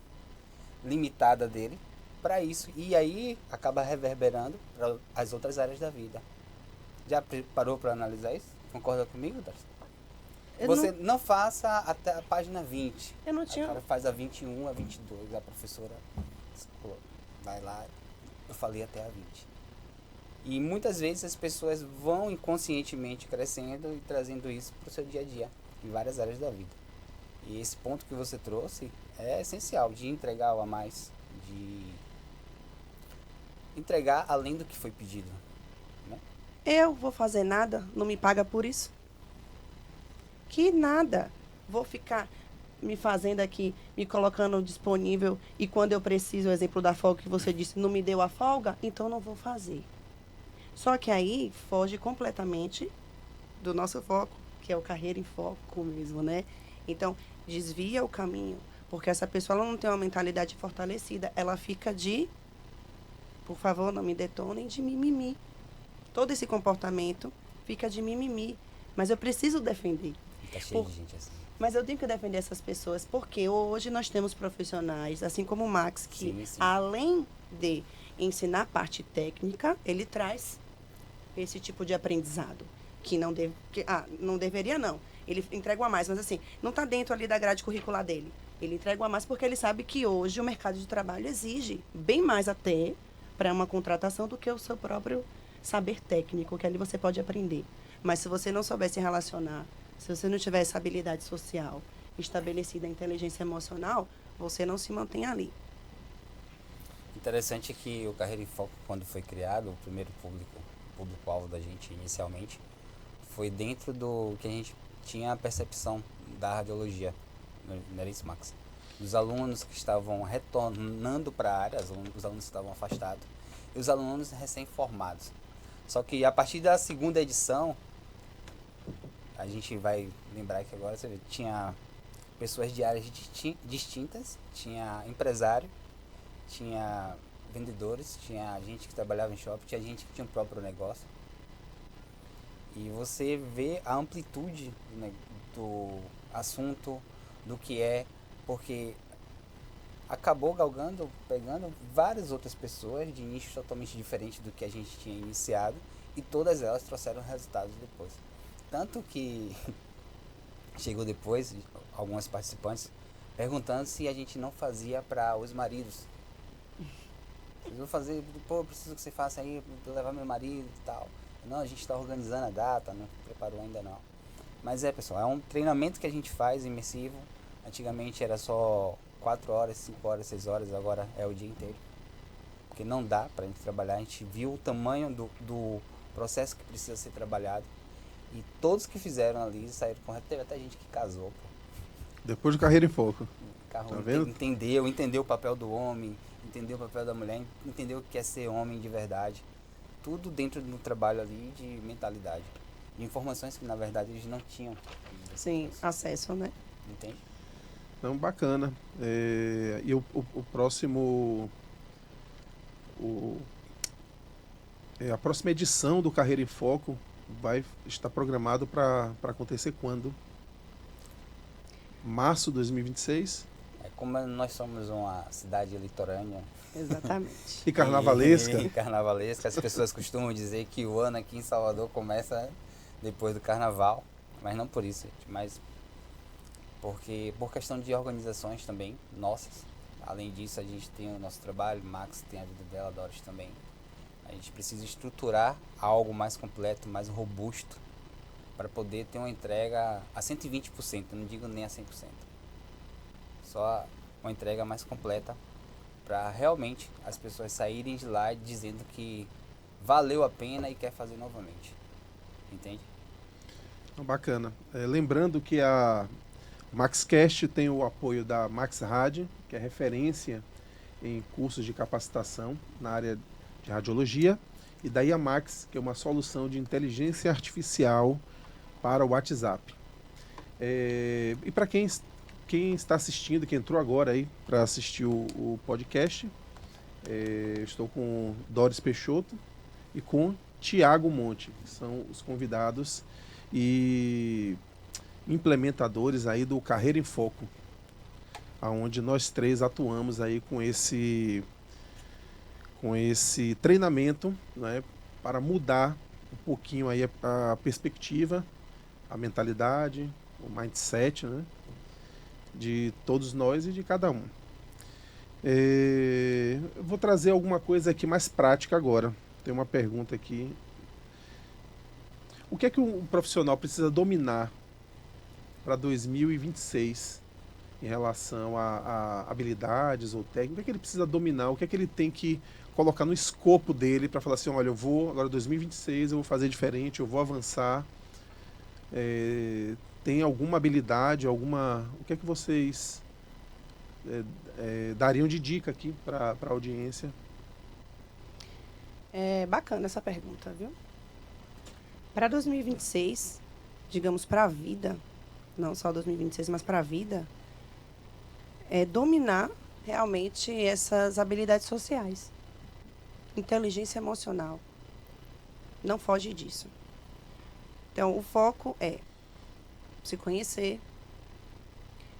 limitada dele para isso. E aí acaba reverberando para as outras áreas da vida. Já parou para analisar isso? Concorda comigo, Darcy? Você não faça até a página 20. Eu não tinha... O cara faz a 21, a 22. A professora vai lá. Eu falei até a 20. E muitas vezes as pessoas vão inconscientemente crescendo e trazendo isso para o seu dia a dia, em várias áreas da vida. E esse ponto que você trouxe é essencial, de entregar algo a mais, de entregar além do que foi pedido. Né? Eu vou fazer nada, não me paga por isso? Que nada. Vou ficar me fazendo aqui, me colocando disponível, e quando eu preciso, o exemplo da folga que você disse, não me deu a folga, então não vou fazer. Só que aí foge completamente do nosso foco, que é o Carreira em Foco mesmo, né? Então, desvia o caminho, porque essa pessoa ela não tem uma mentalidade fortalecida, ela fica por favor, não me detonem, de mimimi. Todo esse comportamento fica de mimimi, mas eu preciso defender. Tá cheio de gente assim. Mas eu tenho que defender essas pessoas, porque hoje nós temos profissionais, assim como o Max, que Sim. além de ensinar a parte técnica, ele traz esse tipo de aprendizado, que não deveria não. Ele entrega a mais, mas assim, não está dentro ali da grade curricular dele. Ele entrega a mais porque ele sabe que hoje o mercado de trabalho exige bem mais até para uma contratação do que o seu próprio saber técnico, que ali você pode aprender. Mas se você não souber se relacionar, se você não tiver essa habilidade social estabelecida, a inteligência emocional, você não se mantém ali. Interessante que o Carreira em Foco, quando foi criado, o primeiro público-alvo da gente inicialmente, foi dentro do que a gente tinha a percepção da radiologia, no era isso, Max? Dos alunos que estavam retornando para a área, os alunos que estavam afastados, e os alunos recém-formados. Só que a partir da segunda edição, a gente vai lembrar que agora você vê, tinha pessoas de áreas distintas, tinha empresário, tinha vendedores, tinha gente que trabalhava em shopping, tinha gente que tinha um próprio negócio. E você vê a amplitude do assunto, do que é, porque acabou pegando várias outras pessoas de nichos totalmente diferentes do que a gente tinha iniciado, e todas elas trouxeram resultados depois. Tanto que chegou depois algumas participantes perguntando se a gente não fazia para os maridos. Eu vou fazer, pô, preciso que você faça aí para levar meu marido e tal. Não, a gente está organizando a data, não preparou ainda não. Mas pessoal, é um treinamento que a gente faz imersivo. Antigamente era só 4 horas, 5 horas, 6 horas, agora é o dia inteiro. Porque não dá pra gente trabalhar, a gente viu o tamanho do processo que precisa ser trabalhado. E todos que fizeram ali saíram correto. Teve até gente que casou, pô. Depois do Carreira em Foco. Tá vendo? Entendeu o papel do homem, entendeu o papel da mulher, entendeu o que é ser homem de verdade. Tudo dentro do trabalho ali de mentalidade. De informações que na verdade eles não tinham. Sim, acesso, né? Entende? Então, bacana. E o próximo... a próxima edição do Carreira em Foco vai estar programado para acontecer quando? Março de 2026? Como nós somos uma cidade litorânea. Exatamente. E carnavalesca? E carnavalesca. As pessoas costumam dizer que o ano aqui em Salvador começa depois do carnaval. Mas não por isso, gente. Mas porque por questão de organizações também, nossas. Além disso, a gente tem o nosso trabalho, Max tem a vida dela, Doris também. A gente precisa estruturar algo mais completo, mais robusto, para poder ter uma entrega a 120%, eu não digo nem a 100%. Só uma entrega mais completa, para realmente as pessoas saírem de lá dizendo que valeu a pena e quer fazer novamente. Entende? Bacana. Lembrando que a MaxCast tem o apoio da MaxRad, que é referência em cursos de capacitação na área de radiologia, e da IAMAX, que é uma solução de inteligência artificial para o WhatsApp. E para quem está assistindo, que entrou agora aí para assistir o podcast, estou com Doris Peixoto e com Tiago Monte, que são os convidados e implementadores aí do Carreira em Foco, aonde nós três atuamos aí com esse treinamento, né, para mudar um pouquinho aí a perspectiva, a mentalidade, o mindset, né, de todos nós e de cada um. Eu vou trazer alguma coisa aqui mais prática agora. Tem uma pergunta aqui. O que é que um profissional precisa dominar para 2026 em relação a habilidades ou técnicas? O que é que ele precisa dominar? O que é que ele tem que colocar no escopo dele para falar assim, olha, eu vou, agora 2026 eu vou fazer diferente, eu vou avançar. Tem alguma habilidade, o que é que vocês dariam de dica aqui para a audiência? É bacana essa pergunta, viu? Para 2026, digamos, para a vida, não só 2026, mas para a vida, dominar realmente essas habilidades sociais. Inteligência emocional. Não foge disso. Então, o foco é se conhecer,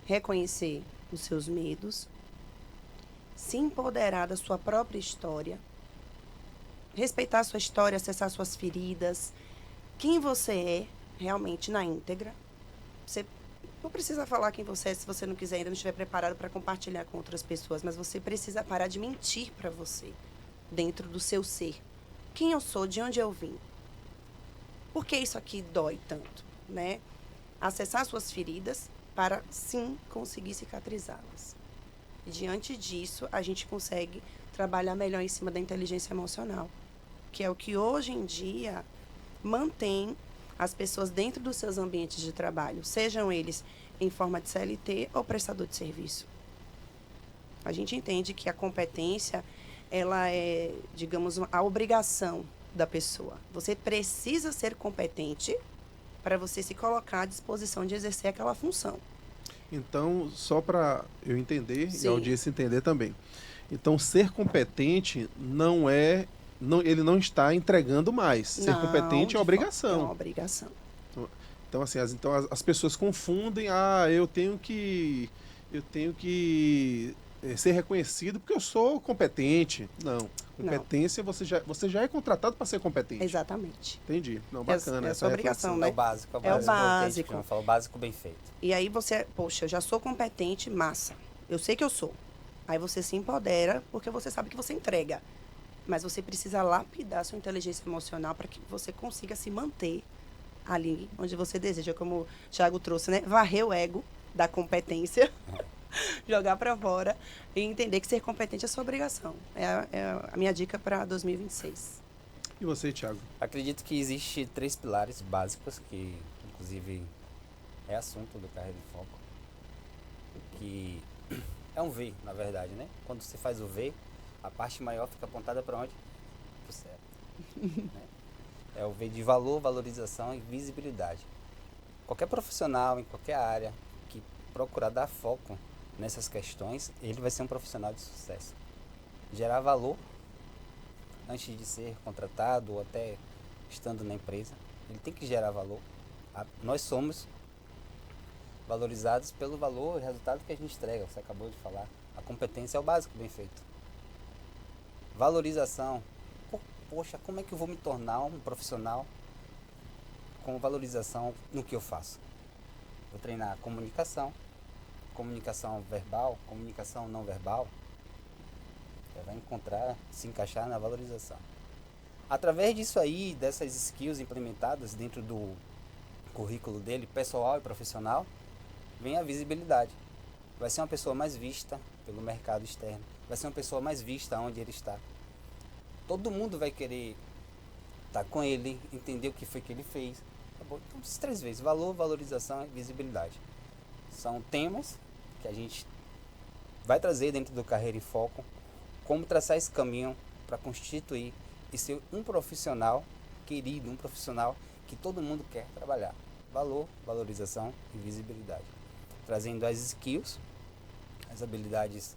reconhecer os seus medos, se empoderar da sua própria história, respeitar a sua história, acessar suas feridas, quem você é realmente na íntegra. Você não precisa falar quem você é se você não quiser, ainda não estiver preparado para compartilhar com outras pessoas, mas você precisa parar de mentir para você, dentro do seu ser. Quem eu sou, de onde eu vim. Por que isso aqui dói tanto, né? Acessar suas feridas para, sim, conseguir cicatrizá-las. E, diante disso, a gente consegue trabalhar melhor em cima da inteligência emocional, que é o que hoje em dia mantém as pessoas dentro dos seus ambientes de trabalho, sejam eles em forma de CLT ou prestador de serviço. A gente entende que a competência, ela é, digamos, a obrigação da pessoa. Você precisa ser competente para você se colocar à disposição de exercer aquela função. Então, só para eu entender e a Sim. audiência entender também. Então, ser competente não é, não, ele não está entregando mais. Ser Não, competente é é obrigação. uma obrigação. Então, assim, as pessoas confundem, eu tenho que ser reconhecido porque eu sou competente. Não. Competência, você já é contratado para ser competente. Exatamente. Entendi. Não, bacana. É a sua obrigação, reflexão. né? É o básico. É o básico. Que a gente fala, o básico bem feito. E aí você, poxa, eu já sou competente, massa. Eu sei que eu sou. Aí você se empodera porque você sabe que você entrega. Mas você precisa lapidar sua inteligência emocional para que você consiga se manter ali onde você deseja, como o Thiago trouxe, né? Varrer o ego da competência, jogar para fora e entender que ser competente é sua obrigação. É a minha dica para 2026. E você, Thiago? Acredito que existe 3 pilares básicos que, inclusive, é assunto do Carreira em Foco. Que é um V, na verdade, né? Quando você faz o V, a parte maior fica apontada para onde? Para o céu. Né? É o V de valor, valorização e visibilidade. Qualquer profissional, em qualquer área, que procurar dar foco nessas questões, ele vai ser um profissional de sucesso. Gerar valor, antes de ser contratado ou até estando na empresa, ele tem que gerar valor. Nós somos valorizados pelo valor e resultado que a gente entrega, você acabou de falar. A competência é o básico bem feito. Valorização. Poxa, como é que eu vou me tornar um profissional com valorização no que eu faço? Vou treinar comunicação verbal, comunicação não verbal. Você vai encontrar, se encaixar na valorização. Através disso aí, dessas skills implementadas dentro do currículo dele, pessoal e profissional, vem a visibilidade. Vai ser uma pessoa mais vista pelo mercado externo. Vai ser uma pessoa mais vista onde ele está. Todo mundo vai querer estar com ele, entender o que foi que ele fez. Tá bom? Então, essas 3 vezes, valor, valorização e visibilidade. São temas que a gente vai trazer dentro do Carreira em Foco, como traçar esse caminho para constituir e ser um profissional querido, um profissional que todo mundo quer trabalhar. Valor, valorização e visibilidade. Trazendo as skills, as habilidades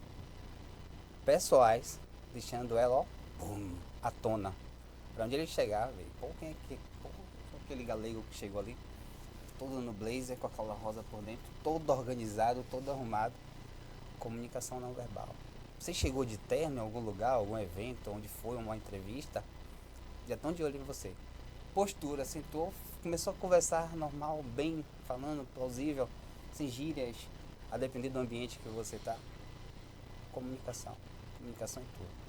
pessoais, deixando ela, ó, à tona. Para onde ele chegar, velho. Quem é aquele galego que chegou ali? Todo no blazer, com aquela rosa por dentro, todo organizado, todo arrumado. Comunicação não verbal. Você chegou de terno em algum lugar, algum evento, onde foi uma entrevista, já estão de olho em você. Postura, sentou, começou a conversar normal, bem, falando, plausível, sem gírias, a depender do ambiente que você está. Comunicação em tudo.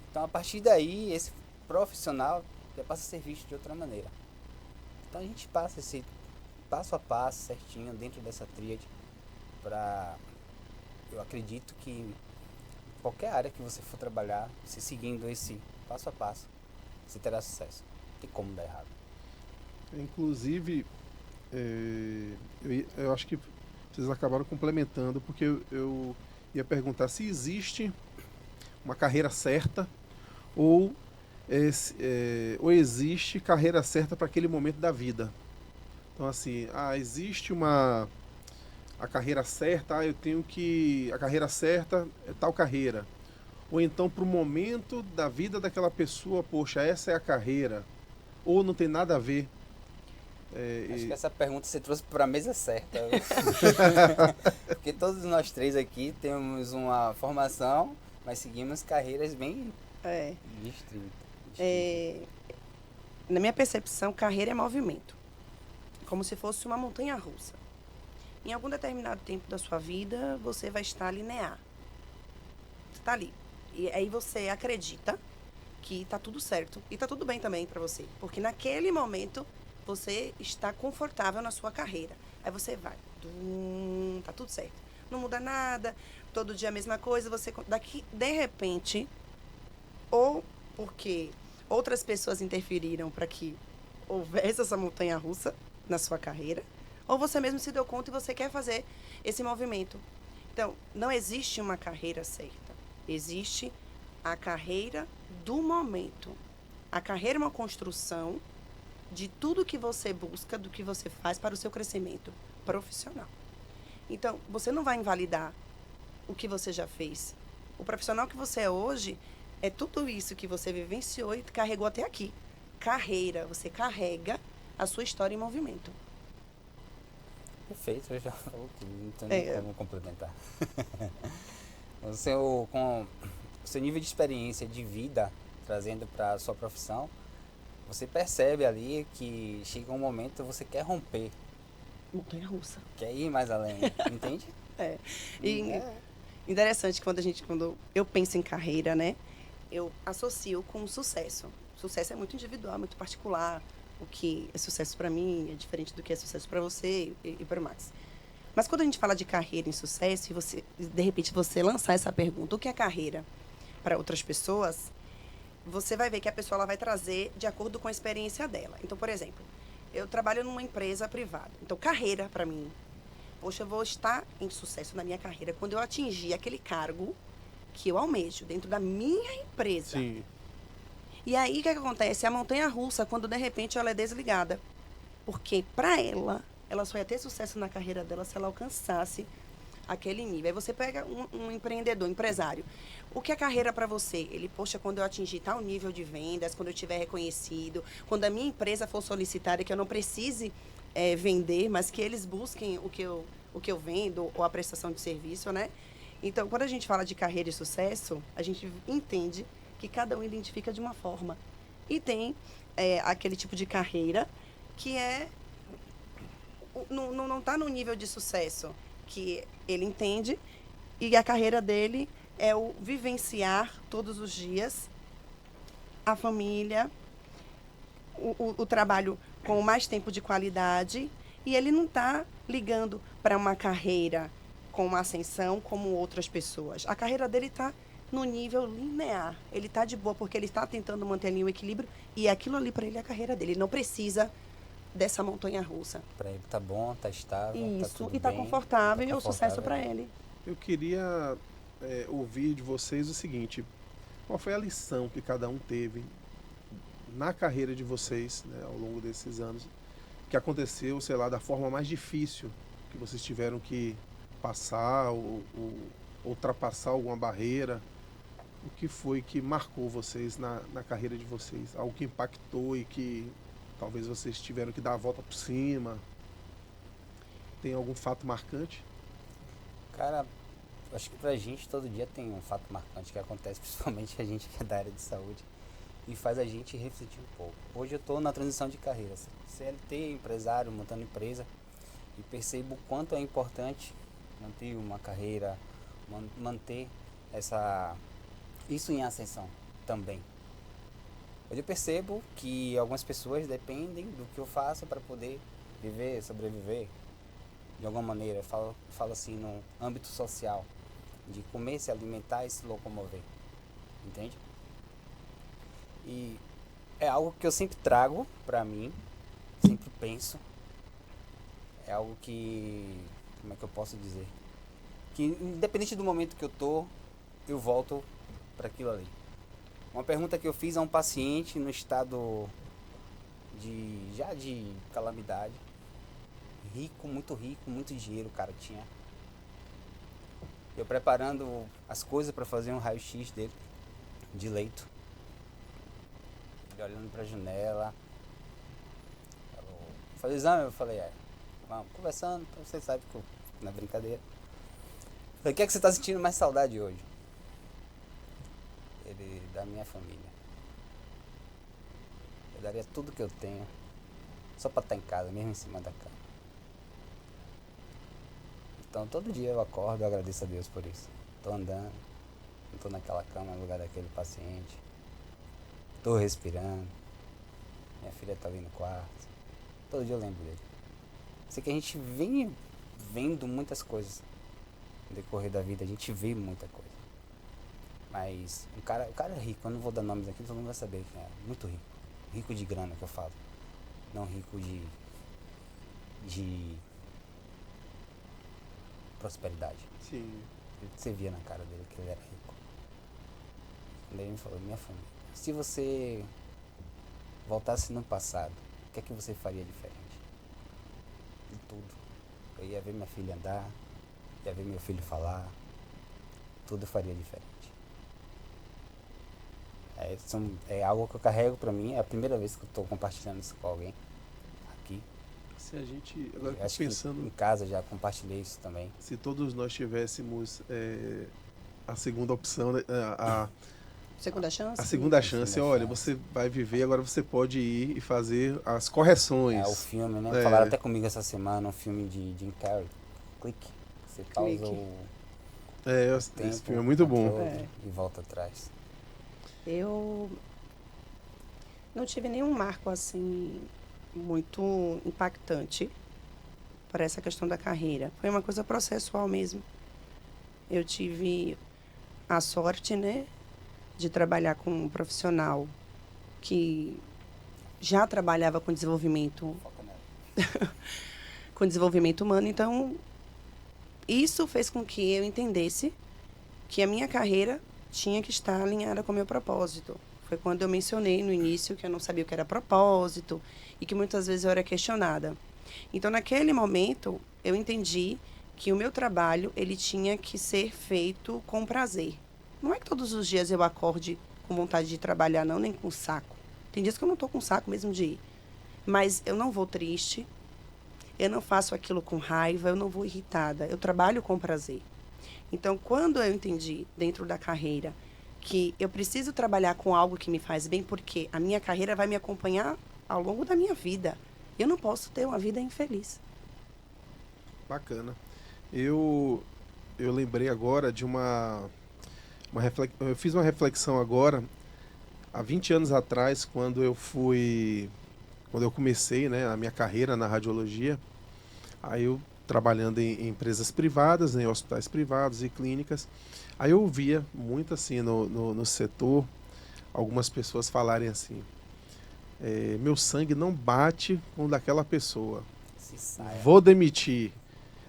Então, a partir daí, esse profissional já passa a ser visto de outra maneira. Então, a gente passa esse passo a passo, certinho, dentro dessa tríade, eu acredito que qualquer área que você for trabalhar, você seguindo esse passo a passo, você terá sucesso. Não tem como dar errado. Inclusive, eu acho que vocês acabaram complementando, porque eu ia perguntar se existe uma carreira certa ou existe carreira certa para aquele momento da vida. Então, assim, existe a carreira certa, a carreira certa é tal carreira. Ou então, para o momento da vida daquela pessoa, poxa, essa é a carreira. Ou não tem nada a ver. Acho que essa pergunta você trouxe para a mesa certa. Porque todos nós 3 aqui temos uma formação, mas seguimos carreiras bem distintas. Na minha percepção, carreira é movimento. Como se fosse uma montanha-russa. Em algum determinado tempo da sua vida, você vai estar linear. Você está ali. E aí você acredita que tá tudo certo. E tá tudo bem também para você. Porque naquele momento você está confortável na sua carreira. Aí você vai. Tá tudo certo. Não muda nada. Todo dia a mesma coisa. Você daqui, de repente, ou porque outras pessoas interferiram para que houvesse essa montanha-russa na sua carreira, ou você mesmo se deu conta e você quer fazer esse movimento. Então, não existe uma carreira certa. Existe a carreira do momento. A carreira é uma construção de tudo que você busca, do que você faz para o seu crescimento profissional. Então, você não vai invalidar o que você já fez. O profissional que você é hoje é tudo isso que você vivenciou e carregou até aqui. Carreira, você carrega a sua história em movimento. Perfeito, eu já falou tudo, não tem nem como complementar. Com o seu nível de experiência de vida, trazendo para a sua profissão, você percebe ali que chega um momento que você quer romper. Montanha-russa. Quer ir mais além, entende? E interessante que quando eu penso em carreira, né, eu associo com o sucesso. Sucesso é muito individual, muito particular. O que é sucesso para mim é diferente do que é sucesso para você e para o Max. Mas quando a gente fala de carreira em sucesso, e você, de repente, você lançar essa pergunta, o que é carreira para outras pessoas, você vai ver que a pessoa ela vai trazer de acordo com a experiência dela. Então, por exemplo, eu trabalho numa empresa privada. Então, carreira para mim, poxa, eu vou estar em sucesso na minha carreira quando eu atingir aquele cargo que eu almejo dentro da minha empresa. Sim. E aí, o que acontece? A montanha-russa, quando de repente ela é desligada. Porque, para ela só ia ter sucesso na carreira dela se ela alcançasse aquele nível. Aí você pega um empreendedor, empresário. O que é carreira para você? Ele, poxa, quando eu atingir tal nível de vendas, quando eu tiver reconhecido, quando a minha empresa for solicitada, que eu não precise vender, mas que eles busquem o que eu vendo ou a prestação de serviço, né? Então, quando a gente fala de carreira e sucesso, a gente entende que cada um identifica de uma forma. E tem aquele tipo de carreira que não está no nível de sucesso que ele entende, e a carreira dele é o vivenciar todos os dias a família, o trabalho com mais tempo de qualidade, e ele não está ligando para uma carreira com uma ascensão como outras pessoas. A carreira dele está no nível linear. Ele está de boa porque ele está tentando manter ali um equilíbrio, e aquilo ali para ele é a carreira dele. Ele não precisa dessa montanha-russa. Para ele tá bom, tá estável, Isso, tá tudo e está bem, confortável, tá e é o sucesso para confortável. ele. Eu queria ouvir de vocês o seguinte: qual foi a lição que cada um teve na carreira de vocês, né, ao longo desses anos, que aconteceu, sei lá, da forma mais difícil, que vocês tiveram que passar ou ultrapassar alguma barreira? O que foi que marcou vocês na carreira de vocês? Algo que impactou e que talvez vocês tiveram que dar a volta por cima? Tem algum fato marcante? Cara, acho que pra gente todo dia tem um fato marcante que acontece, principalmente a gente que é da área de saúde, e faz a gente refletir um pouco. Hoje eu tô na transição de carreira, CLT, empresário, montando empresa, e percebo o quanto é importante manter uma carreira, manter isso em ascensão também. Hoje eu percebo que algumas pessoas dependem do que eu faço para poder viver, sobreviver de alguma maneira. Eu falo assim no âmbito social, de comer, se alimentar e se locomover, entende? E é algo que eu sempre trago para mim, sempre penso. É algo que, como é que eu posso dizer? Que independente do momento que eu tô, eu volto para aquilo ali. Uma pergunta que eu fiz a um paciente no estado de calamidade, rico, muito dinheiro o cara tinha. Eu preparando as coisas para fazer um raio-x dele, de leito. Ele olhando para a janela. Fazer o exame, eu falei, vamos conversando, você sabe que na brincadeira. Falei, o que é que você está sentindo mais saudade hoje? Ele, da minha família. Eu daria tudo que eu tenho só para estar em casa, mesmo em cima da cama. Então todo dia eu acordo e agradeço a Deus por isso. Tô andando, não tô naquela cama no lugar daquele paciente. tô respirando, minha filha tá ali no quarto, todo dia eu lembro dele. Sei que a gente vem vendo muitas coisas no decorrer da vida, a gente vê muita coisa. Mas o cara é rico, eu não vou dar nomes aqui, todo mundo vai saber quem é. Muito rico. Rico de grana que eu falo. Não rico de prosperidade. Sim. Você via na cara dele que ele era rico. Quando ele me falou, minha família, se você voltasse no passado, o que é que você faria diferente? De tudo. Eu ia ver minha filha andar, ia ver meu filho falar, tudo eu faria diferente. É algo que eu carrego pra mim, é a primeira vez que eu tô compartilhando isso com alguém aqui. Se a gente, agora Eu acho pensando, que em casa já compartilhei isso também. se todos nós tivéssemos a segunda opção, né, Segunda chance? a segunda A chance, segunda olha, chance. você vai viver, agora você pode ir e fazer as correções. É o filme, né? É. Falaram até comigo essa semana, um filme de Jim Carrey, Clique. Você pausa Clique. o Esse tempo, filme é muito bom. controle e volta atrás. Eu não tive nenhum marco assim muito impactante para essa questão da carreira. Foi uma coisa processual mesmo. Eu tive a sorte, né, de trabalhar com um profissional que já trabalhava com desenvolvimento Foca nela. com desenvolvimento humano, então isso fez com que eu entendesse que a minha carreira tinha que estar alinhada com o meu propósito. Foi quando eu mencionei no início que eu não sabia o que era propósito e que muitas vezes eu era questionada. Então, naquele momento, eu entendi que o meu trabalho ele tinha que ser feito com prazer. Não é que todos os dias eu acorde com vontade de trabalhar, não, nem com saco. Tem dias que eu não estou com saco mesmo de ir. Mas eu não vou triste, eu não faço aquilo com raiva, eu não vou irritada. Eu trabalho com prazer. Então, quando eu entendi, dentro da carreira, que eu preciso trabalhar com algo que me faz bem, porque a minha carreira vai me acompanhar ao longo da minha vida. Eu não posso ter uma vida infeliz. Bacana. Eu lembrei agora de eu fiz uma reflexão agora, há 20 anos atrás, quando eu comecei, né, a minha carreira na radiologia, aí eu trabalhando em empresas privadas, né, em hospitais privados e clínicas, aí eu ouvia muito assim no setor, algumas pessoas falarem assim, meu sangue não bate com o daquela pessoa, Se saia. vou demitir,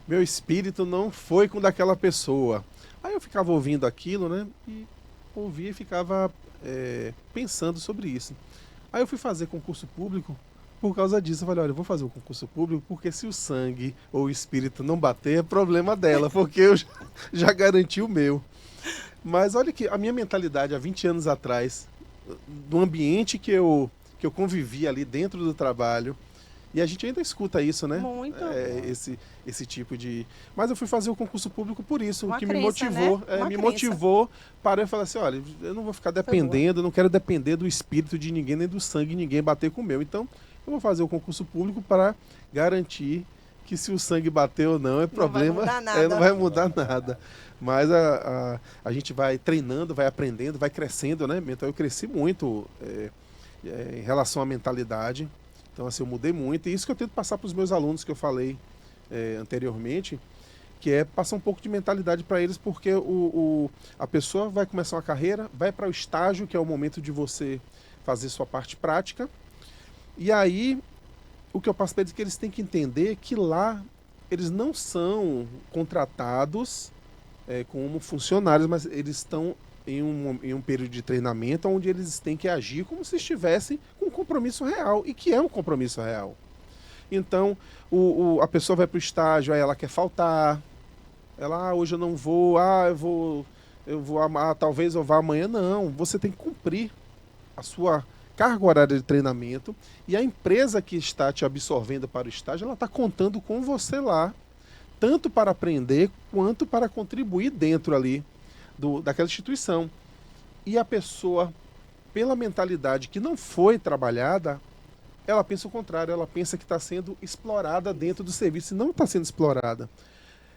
meu espírito não foi com o daquela pessoa. Aí eu ficava ouvindo aquilo, né, e ouvia e ficava pensando sobre isso. Aí eu fui fazer concurso público. Por causa disso, eu falei, olha, eu vou fazer o concurso público porque se o sangue ou o espírito não bater, é problema dela, porque eu já garanti o meu. Mas olha que a minha mentalidade há 20 anos atrás, do ambiente que eu convivi ali dentro do trabalho, e a gente ainda escuta isso, né? Muito. Esse tipo de... Mas eu fui fazer o concurso público por isso, o Uma que me crença, motivou, né? Uma me crença. motivou para eu falar assim, olha, eu não vou ficar dependendo, eu não quero depender do espírito de ninguém, nem do sangue de ninguém bater com o meu. Então, eu vou fazer o concurso público para garantir que se o sangue bater ou não, é problema, vai mudar nada. não vai mudar nada. Mas a gente vai treinando, vai aprendendo, vai crescendo, né? Então eu cresci muito em relação à mentalidade. Então assim, eu mudei muito. E isso que eu tento passar para os meus alunos que eu falei anteriormente, que é passar um pouco de mentalidade para eles, porque a pessoa vai começar uma carreira, vai para o estágio, que é o momento de você fazer sua parte prática. E aí, o que eu passo para eles é que eles têm que entender que lá eles não são contratados como funcionários, mas eles estão em um período de treinamento onde eles têm que agir como se estivessem com um compromisso real, e que é um compromisso real. Então, a pessoa vai para o estágio, aí ela quer faltar, ela, hoje eu não vou, talvez eu vá amanhã. Não, você tem que cumprir a sua carga horária de treinamento, e a empresa que está te absorvendo para o estágio, ela está contando com você lá, tanto para aprender, quanto para contribuir dentro ali daquela instituição. E a pessoa, pela mentalidade que não foi trabalhada, ela pensa o contrário, ela pensa que está sendo explorada dentro do serviço, e não está sendo explorada.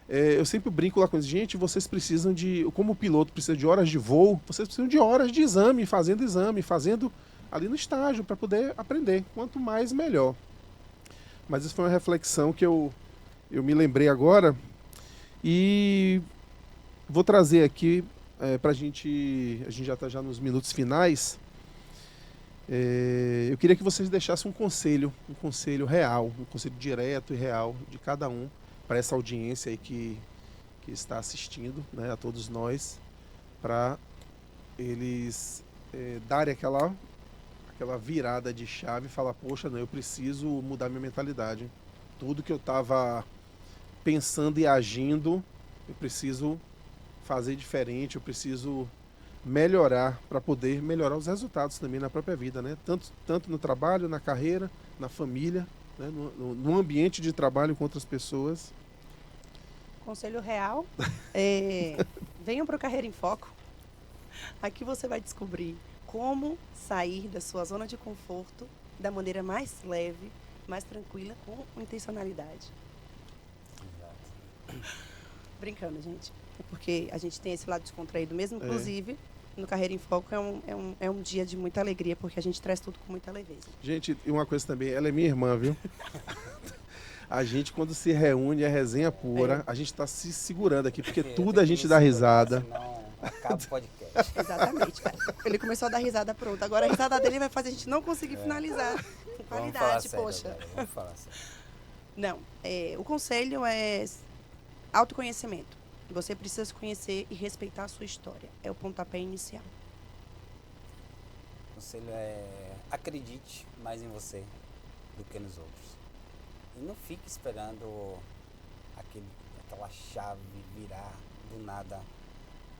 Eu sempre brinco lá com eles, gente, vocês precisam como o piloto precisa de horas de voo, vocês precisam de horas de exame, fazendo ali no estágio para poder aprender. Quanto mais, melhor. Mas isso foi uma reflexão que eu me lembrei agora e vou trazer aqui para a gente já está já nos minutos finais. Eu queria que vocês deixassem um conselho real, um conselho direto e real de cada um para essa audiência aí que está assistindo, né, a todos nós, para eles darem aquela virada de chave e falar, poxa, não, eu preciso mudar minha mentalidade. Tudo que eu estava pensando e agindo, eu preciso fazer diferente, eu preciso melhorar para poder melhorar os resultados também na própria vida, né? Tanto no trabalho, na carreira, na família, né? No ambiente de trabalho com outras pessoas. Conselho real, venham para o Carreira em Foco. Aqui você vai descobrir como sair da sua zona de conforto da maneira mais leve, mais tranquila, com intencionalidade. Exato. Brincando, gente. É porque a gente tem esse lado descontraído mesmo. Inclusive, no Carreira em Foco é um dia de muita alegria, porque a gente traz tudo com muita leveza. Gente, e uma coisa também, ela é minha irmã, viu? A gente, quando se reúne, é resenha pura. A gente está se segurando aqui, porque tudo a gente dá risada. Senão acaba o podcast. Exatamente, cara. Ele começou a dar risada, pronto. Agora a risada dele vai fazer a gente não conseguir finalizar com qualidade, poxa. Agora, vamos falar sério. Não, o conselho é autoconhecimento. Você precisa se conhecer e respeitar a sua história. É o pontapé inicial. O conselho é acredite mais em você do que nos outros. E não fique esperando aquela chave virar do nada,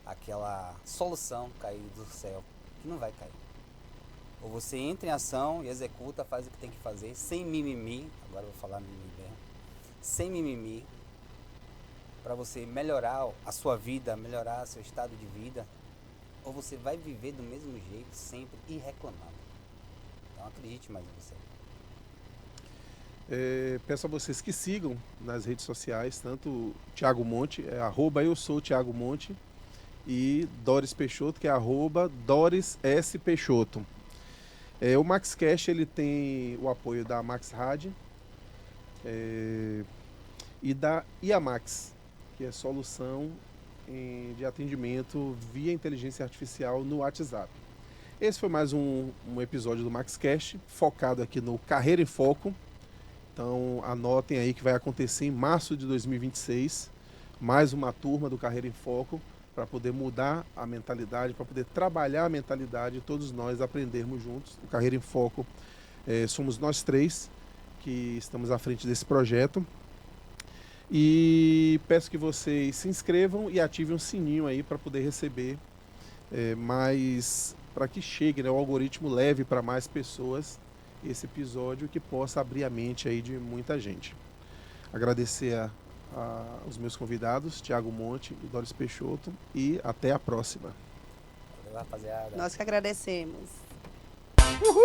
aquela solução cair do céu, que não vai cair. Ou você entra em ação e executa, faz o que tem que fazer, sem mimimi, agora eu vou falar mimimi mesmo, sem mimimi, para você melhorar a sua vida, melhorar seu estado de vida, ou você vai viver do mesmo jeito sempre e reclamando. Então acredite mais em você. Peço a vocês que sigam nas redes sociais, tanto o Thiago Monte, @eu sou Thiago Monte, e Doris Peixoto, que é @Doris S. Peixoto. O MaxCast, ele tem o apoio da Max Rádio e da IAMAX, que é solução de atendimento via inteligência artificial no WhatsApp. Esse foi mais um episódio do MaxCast, focado aqui no Carreira em Foco. Então anotem aí que vai acontecer em março de 2026, mais uma turma do Carreira em Foco, para poder mudar a mentalidade, para poder trabalhar a mentalidade e todos nós aprendermos juntos. O Carreira em Foco somos nós três que estamos à frente desse projeto. E peço que vocês se inscrevam e ativem o sininho aí para poder receber mais, para que chegue, né, o algoritmo leve para mais pessoas esse episódio, que possa abrir a mente aí de muita gente. Agradecer aos meus convidados, Thiago Monte e Doris Peixoto, e até a próxima. Valeu, rapaziada. Nós que agradecemos. Uhul!